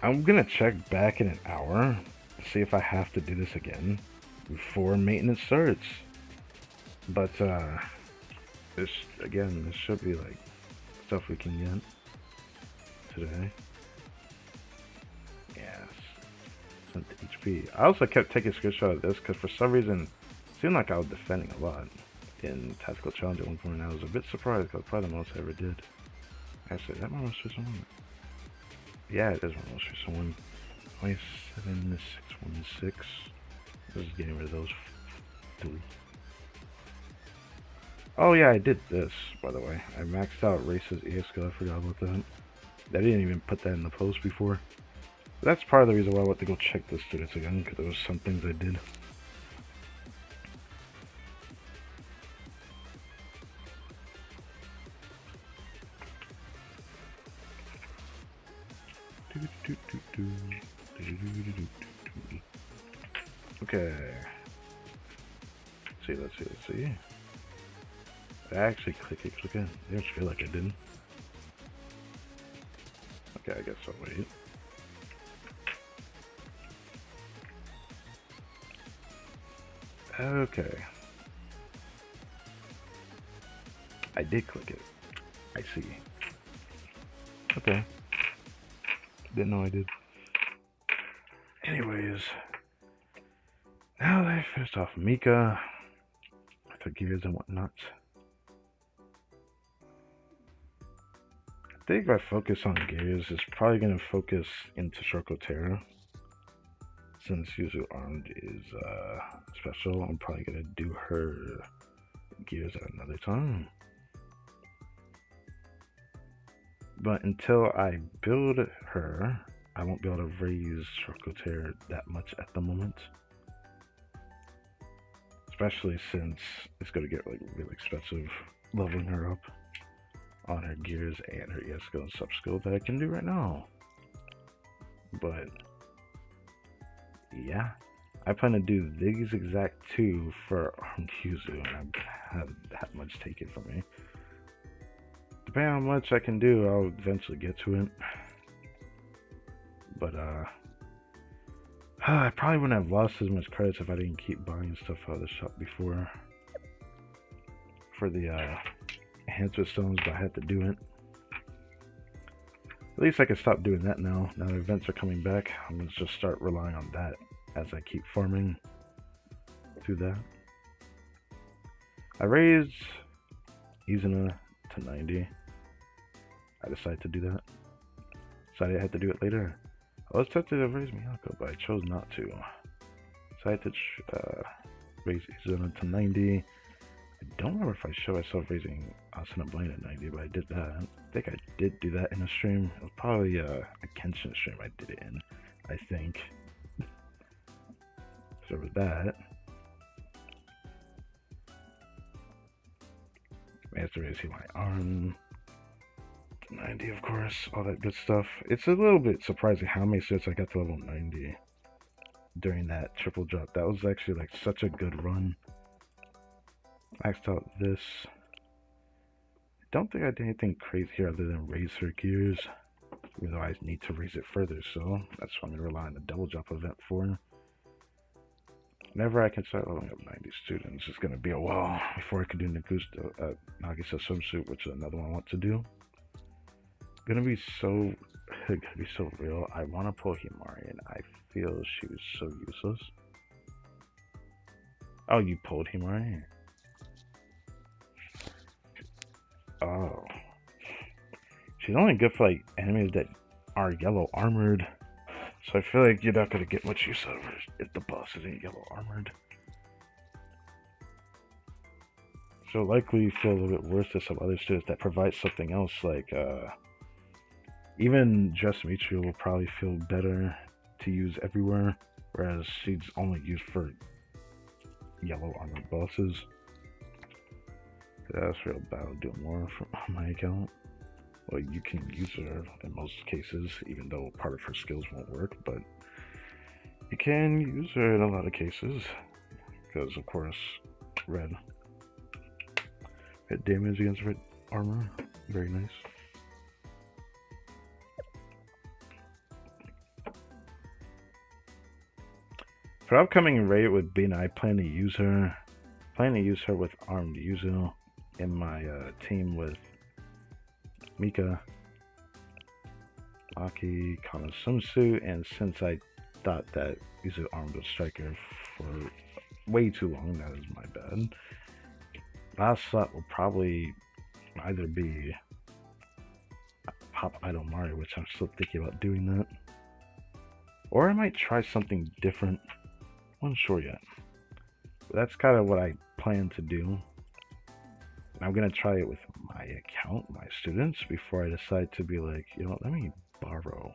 I'm gonna check back in an hour to see if I have to do this again before maintenance starts. But this should be like stuff we can get today. Yes. Sent to HP. I also kept taking a screenshot of this because for some reason it seemed like I was defending a lot in Tactical Challenge at one point, and I was a bit surprised because probably the most I ever did. Actually, is that my most recent one? Yeah, it is my most recent one. 27616. This is getting rid of those 3. Oh yeah, I did this, by the way. I maxed out Race's ESCO, I forgot about that. I didn't even put that in the post before. That's part of the reason why I went to go check the students again, because there was some things I did. Okay. Let's see. I actually click it. I didn't feel like I didn't. Okay, I guess I'll wait. Okay. I did click it. I see. Okay. Didn't know I did. Anyways. Now that I finished off Mika, the gears and whatnot. I think if I focus on gears, it's probably going to focus into Shorkotera. Since Yuzu Armed is special, I'm probably going to do her gears at another time. But until I build her, I won't be able to raise Shorkotera that much at the moment. Especially since it's going to get like really expensive leveling her up on her gears and her ES skill and sub skill that I can do right now. But yeah, I plan to do these exact 2 for Armed Yuzu, and I have that much taken from me. Depending on how much I can do, I'll eventually get to it. But I probably wouldn't have lost as much credits if I didn't keep buying stuff out of the shop before for the enhancement stones, but I had to do it. At least I can stop doing that now. Now the events are coming back, I'm going to just start relying on that as I keep farming through that. I raised Izuna to 90. I decided to do that. Decided I had to do it later. I was tempted to raise Miyako, but I chose not to. Decided to raise Izuna to 90. I don't remember if I showed myself raising Asuna Blaine at 90, but I did that. I think I did do that in a stream. It was probably a Kenshin stream I did it in, I think. So with that, I have to raise my arm. 90, of course, all that good stuff. It's a little bit surprising how many sets I got to level 90 during that triple drop. That was actually like such a good run. Maxed out this. I don't think I did anything crazy here other than raise her gears, even though I need to raise it further, so that's what I'm going to rely on the double drop event for. Whenever I can start leveling up 90 students, it's going to be a while before I can do Nagisa Swimsuit, which is another one I want to do. Gonna be so real. I want to pull Himari, and I feel she was so useless. Oh, you pulled Himari? Oh. She's only good for like enemies that are yellow armored. So I feel like you're not gonna get much use out of her if the boss isn't yellow armored. she'll likely feel a little bit worse to some other students that provide something else, like even Dress Mitsu will probably feel better to use everywhere, whereas she's only used for yellow armored bosses. That's real bad doing more from my account. Well, you can use her in most cases, even though part of her skills won't work, but you can use her in a lot of cases, because of course, red damage against red armor, very nice. For upcoming raid with Bina, I plan to use her with armed Yuzu in my team with Mika, Aki, Kanasumsu, and since I thought that Yuzu armed with Striker for way too long, that is my bad. Last slot will probably either be Pop Idol Mario, which I'm still thinking about doing that, or I might try something different. Unsure yet. But that's kind of what I plan to do. I'm gonna try it with my account, my students, before I decide to be like, you know, let me borrow.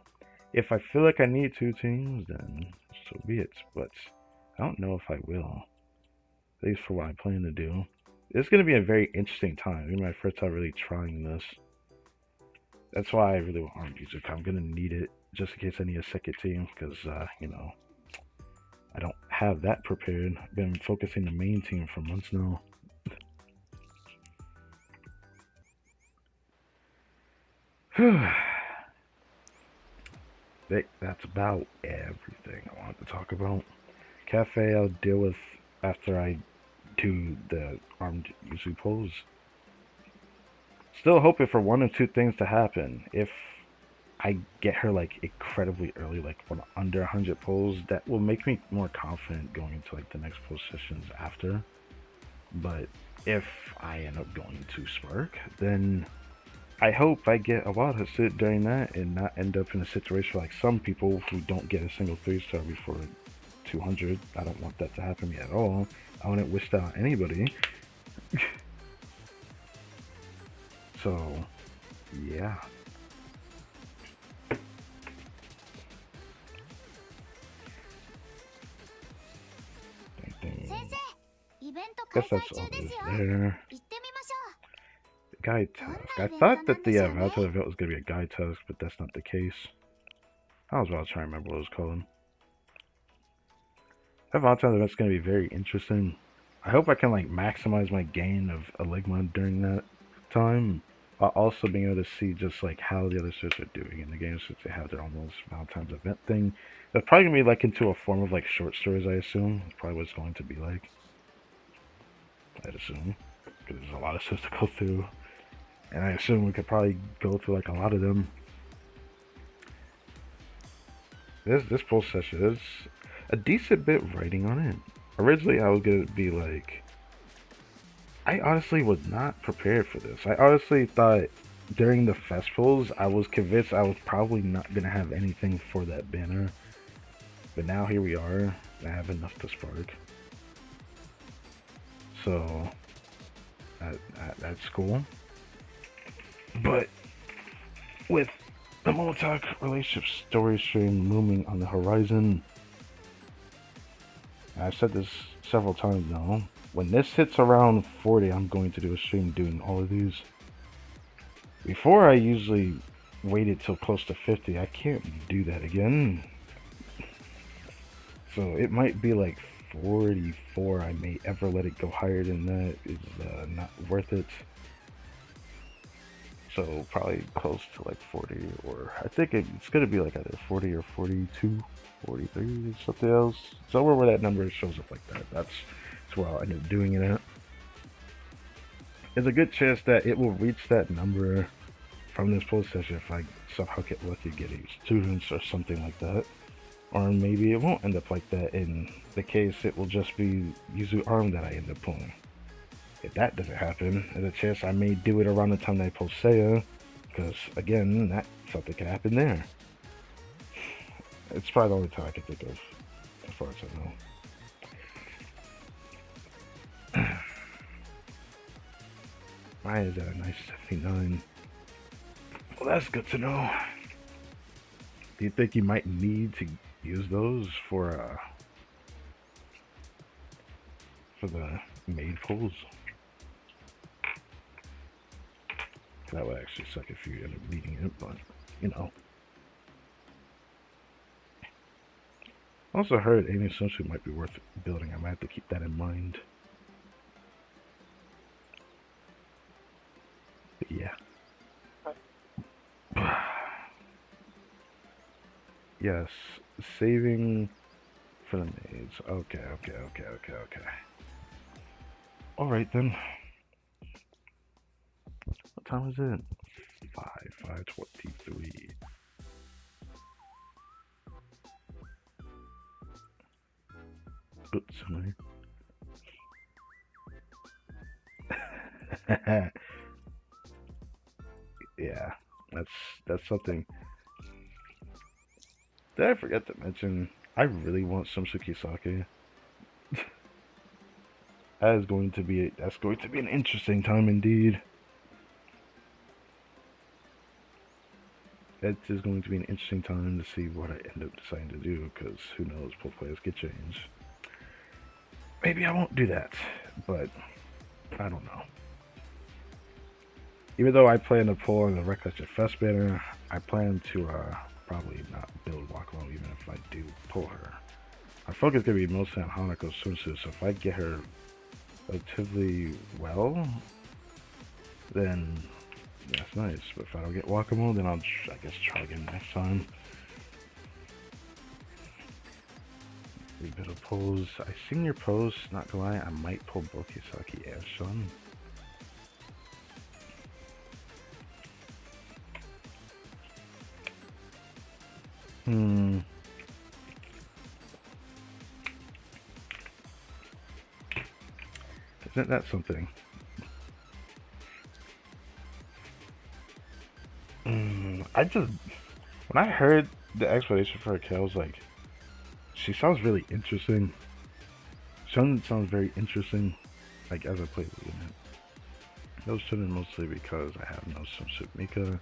If I feel like I need 2 teams, then so be it. But I don't know if I will. At least for what I plan to do. It's gonna be a very interesting time. It'll be my first time really trying this. That's why I really want armed music. I'm gonna need it just in case I need a second team, because you know, I don't have that prepared. I've been focusing the main team for months now. That's about everything I wanted to talk about. Cafe I'll deal with after I do the armed Yuzu pose. Still hoping for 1 or 2 things to happen. If I get her like incredibly early, like under 100 pulls, that will make me more confident going into like the next pull sessions after. But if I end up going to Spark, then I hope I get a lot of sit during that and not end up in a situation like some people who don't get a single 3-star before 200. I don't want that to happen to me at all. I wouldn't wish that on anybody. So, yeah. Guess that's all there. Guide task. I thought that the Valentine event was going to be a guide task, but that's not the case. I was about to try and remember what it was called. That Valentine event's going to be very interesting. I hope I can like maximize my gain of Eligma during that time, while also being able to see just like how the other students are doing in the game, since they have their own little Valentine's event thing. That's probably going to be like into a form of like short stories, I assume. That's probably what it's going to be like. I'd assume. Because there's a lot of stuff to go through. And I assume we could probably go through like a lot of them. This full session is a decent bit of writing on it. Originally I was gonna be like, I honestly was not prepared for this. I honestly thought during the festivals I was convinced I was probably not gonna have anything for that banner. But now here we are. I have enough to spark. So that's cool. But with the Molotok relationship story stream looming on the horizon, I've said this several times now, when this hits around 40, I'm going to do a stream doing all of these. Before I usually waited till close to 50, I can't do that again. So it might be like 44. I may ever let it go higher than that. It's not worth it. So probably close to like 40, or I think it's gonna be like either 40 or 42, 43 or something else. Somewhere where that number shows up like that. That's where I'll end up doing it at. There's a good chance that it will reach that number from this poll session if I somehow get lucky getting students or something like that. Or maybe it won't end up like that. In the case, it will just be Yuzu Arm that I end up pulling. If that doesn't happen, there's a chance I may do it around the time that I post Seiya, because again, that something can happen there. It's probably the only time I can think of, as far as I know. Mine is at a nice 79. Well, that's good to know. Do you think you might need to use those for the made pulls? That would actually suck if you end up needing it, but you know. Also heard alien swimsuit might be worth building. I might have to keep that in mind. But yeah. Yes, saving for the maids. Okay. Alright then. What time is it? 5:23. Oops, sorry. Yeah, that's something. Did I forget to mention? I really want some sake. That's going to be an interesting time indeed. It is going to be an interesting time to see what I end up deciding to do, because who knows, pull players get changed. Maybe I won't do that, but I don't know. Even though I plan to pull on the Recollection Fest banner, I plan to probably not build Wakamo even if I do pull her. My focus is going to be mostly on Hanako's swimsuit, so if I get her relatively well, then that's nice. But if I don't get Wakamo, then I'll, I guess, try again next time. A bit of pose. I seen your pose, not gonna lie, I might pull both Kisaki and Shun. Isn't that something? I just, when I heard the explanation for her, I was like, she sounds really interesting. Shun sounds very interesting, like as I play the unit. No Shun mostly because I have no swimsuit Mika.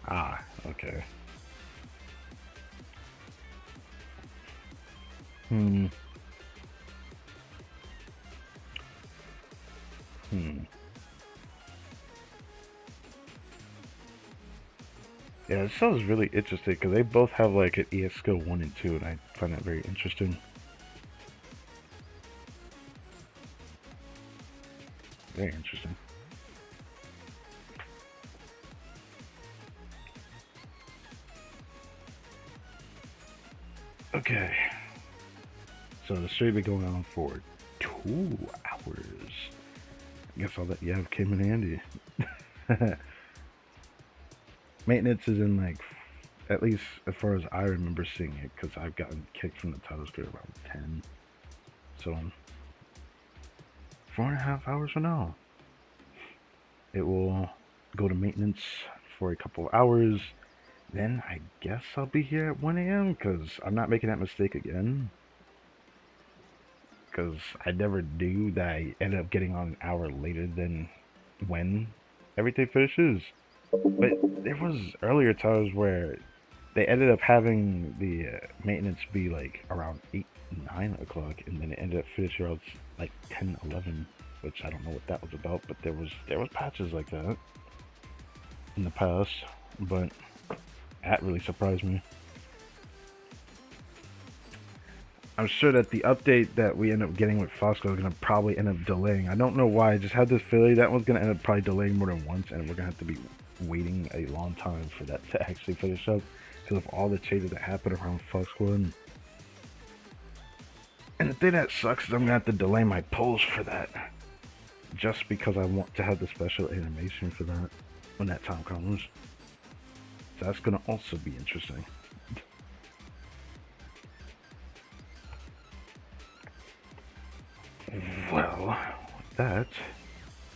Ah, okay. Hmm. Yeah, it sounds really interesting because they both have like an ES skill 1 and 2, and I find that very interesting. Very interesting. Okay. So the stream been going on for 2 hours. I guess all that you have came in handy. Maintenance is in like, at least as far as I remember seeing it, because I've gotten kicked from the title screen around 10. So 4.5 hours from now, it will go to maintenance for a couple of hours. Then I guess I'll be here at 1 a.m. because I'm not making that mistake again. Because I never do that. I ended up getting on an hour later than when everything finishes. But there was earlier times where they ended up having the maintenance be like around 8, 9 o'clock, and then it ended up finishing around like 10, 11, which I don't know what that was about. But there was patches like that in the past, but that really surprised me. I'm sure that the update that we end up getting with Fosco is going to probably end up delaying. I don't know why. I just had this feeling that one's going to end up probably delaying more than once, and we're going to have to be waiting a long time for that to actually finish up because of all the changes that happened around Fosco. And the thing that sucks is I'm going to have to delay my polls for that just because I want to have the special animation for that when that time comes. So that's going to also be interesting. Well, with that,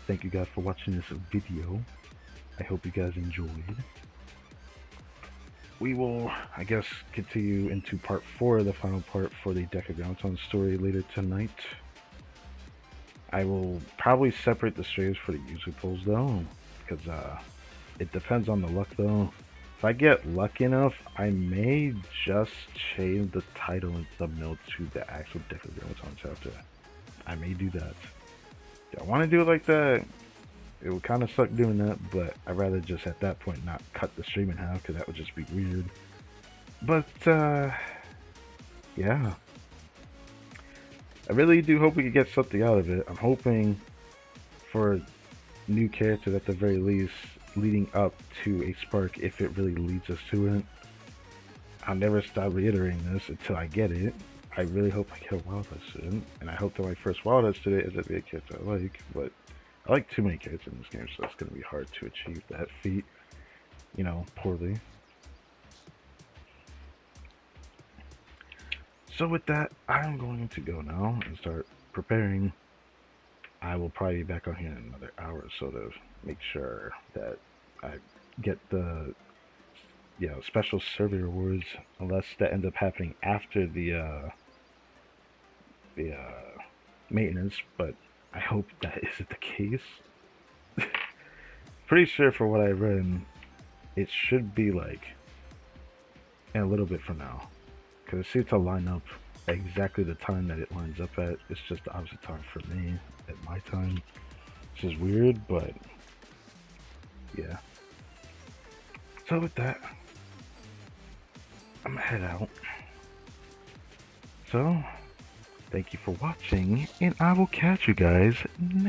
thank you guys for watching this video. I hope you guys enjoyed. We will, I guess, continue into part 4, the final part for the Decagrammaton story later tonight. I will probably separate the streams for the user polls though, because it depends on the luck though. If I get lucky enough, I may just change the title and thumbnail to the actual Decagrammaton chapter. I may do that. Do I want to do it like that? It would kind of suck doing that, but I'd rather just at that point not cut the stream in half because that would just be weird. But yeah, I really do hope we could get something out of it. I'm hoping for new characters at the very least, leading up to a spark if it really leads us to it. I'll never stop reiterating this until I get it. I really hope I get a Wild Hunt soon, and I hope that my first Wild Hunt today is a big character I like, but I like too many characters in this game, so it's going to be hard to achieve that feat, you know, poorly. So with that, I'm going to go now and start preparing. I will probably be back on here in another hour or so to make sure that I get the special survey rewards, unless that ends up happening after the maintenance, but I hope that isn't the case. Pretty sure for what I read, it should be like in a little bit from now, because it seems to line up exactly the time that it lines up at. It's just the opposite time for me at my time, which is weird, but yeah. So with that, I'm gonna head out. So, thank you for watching, and I will catch you guys next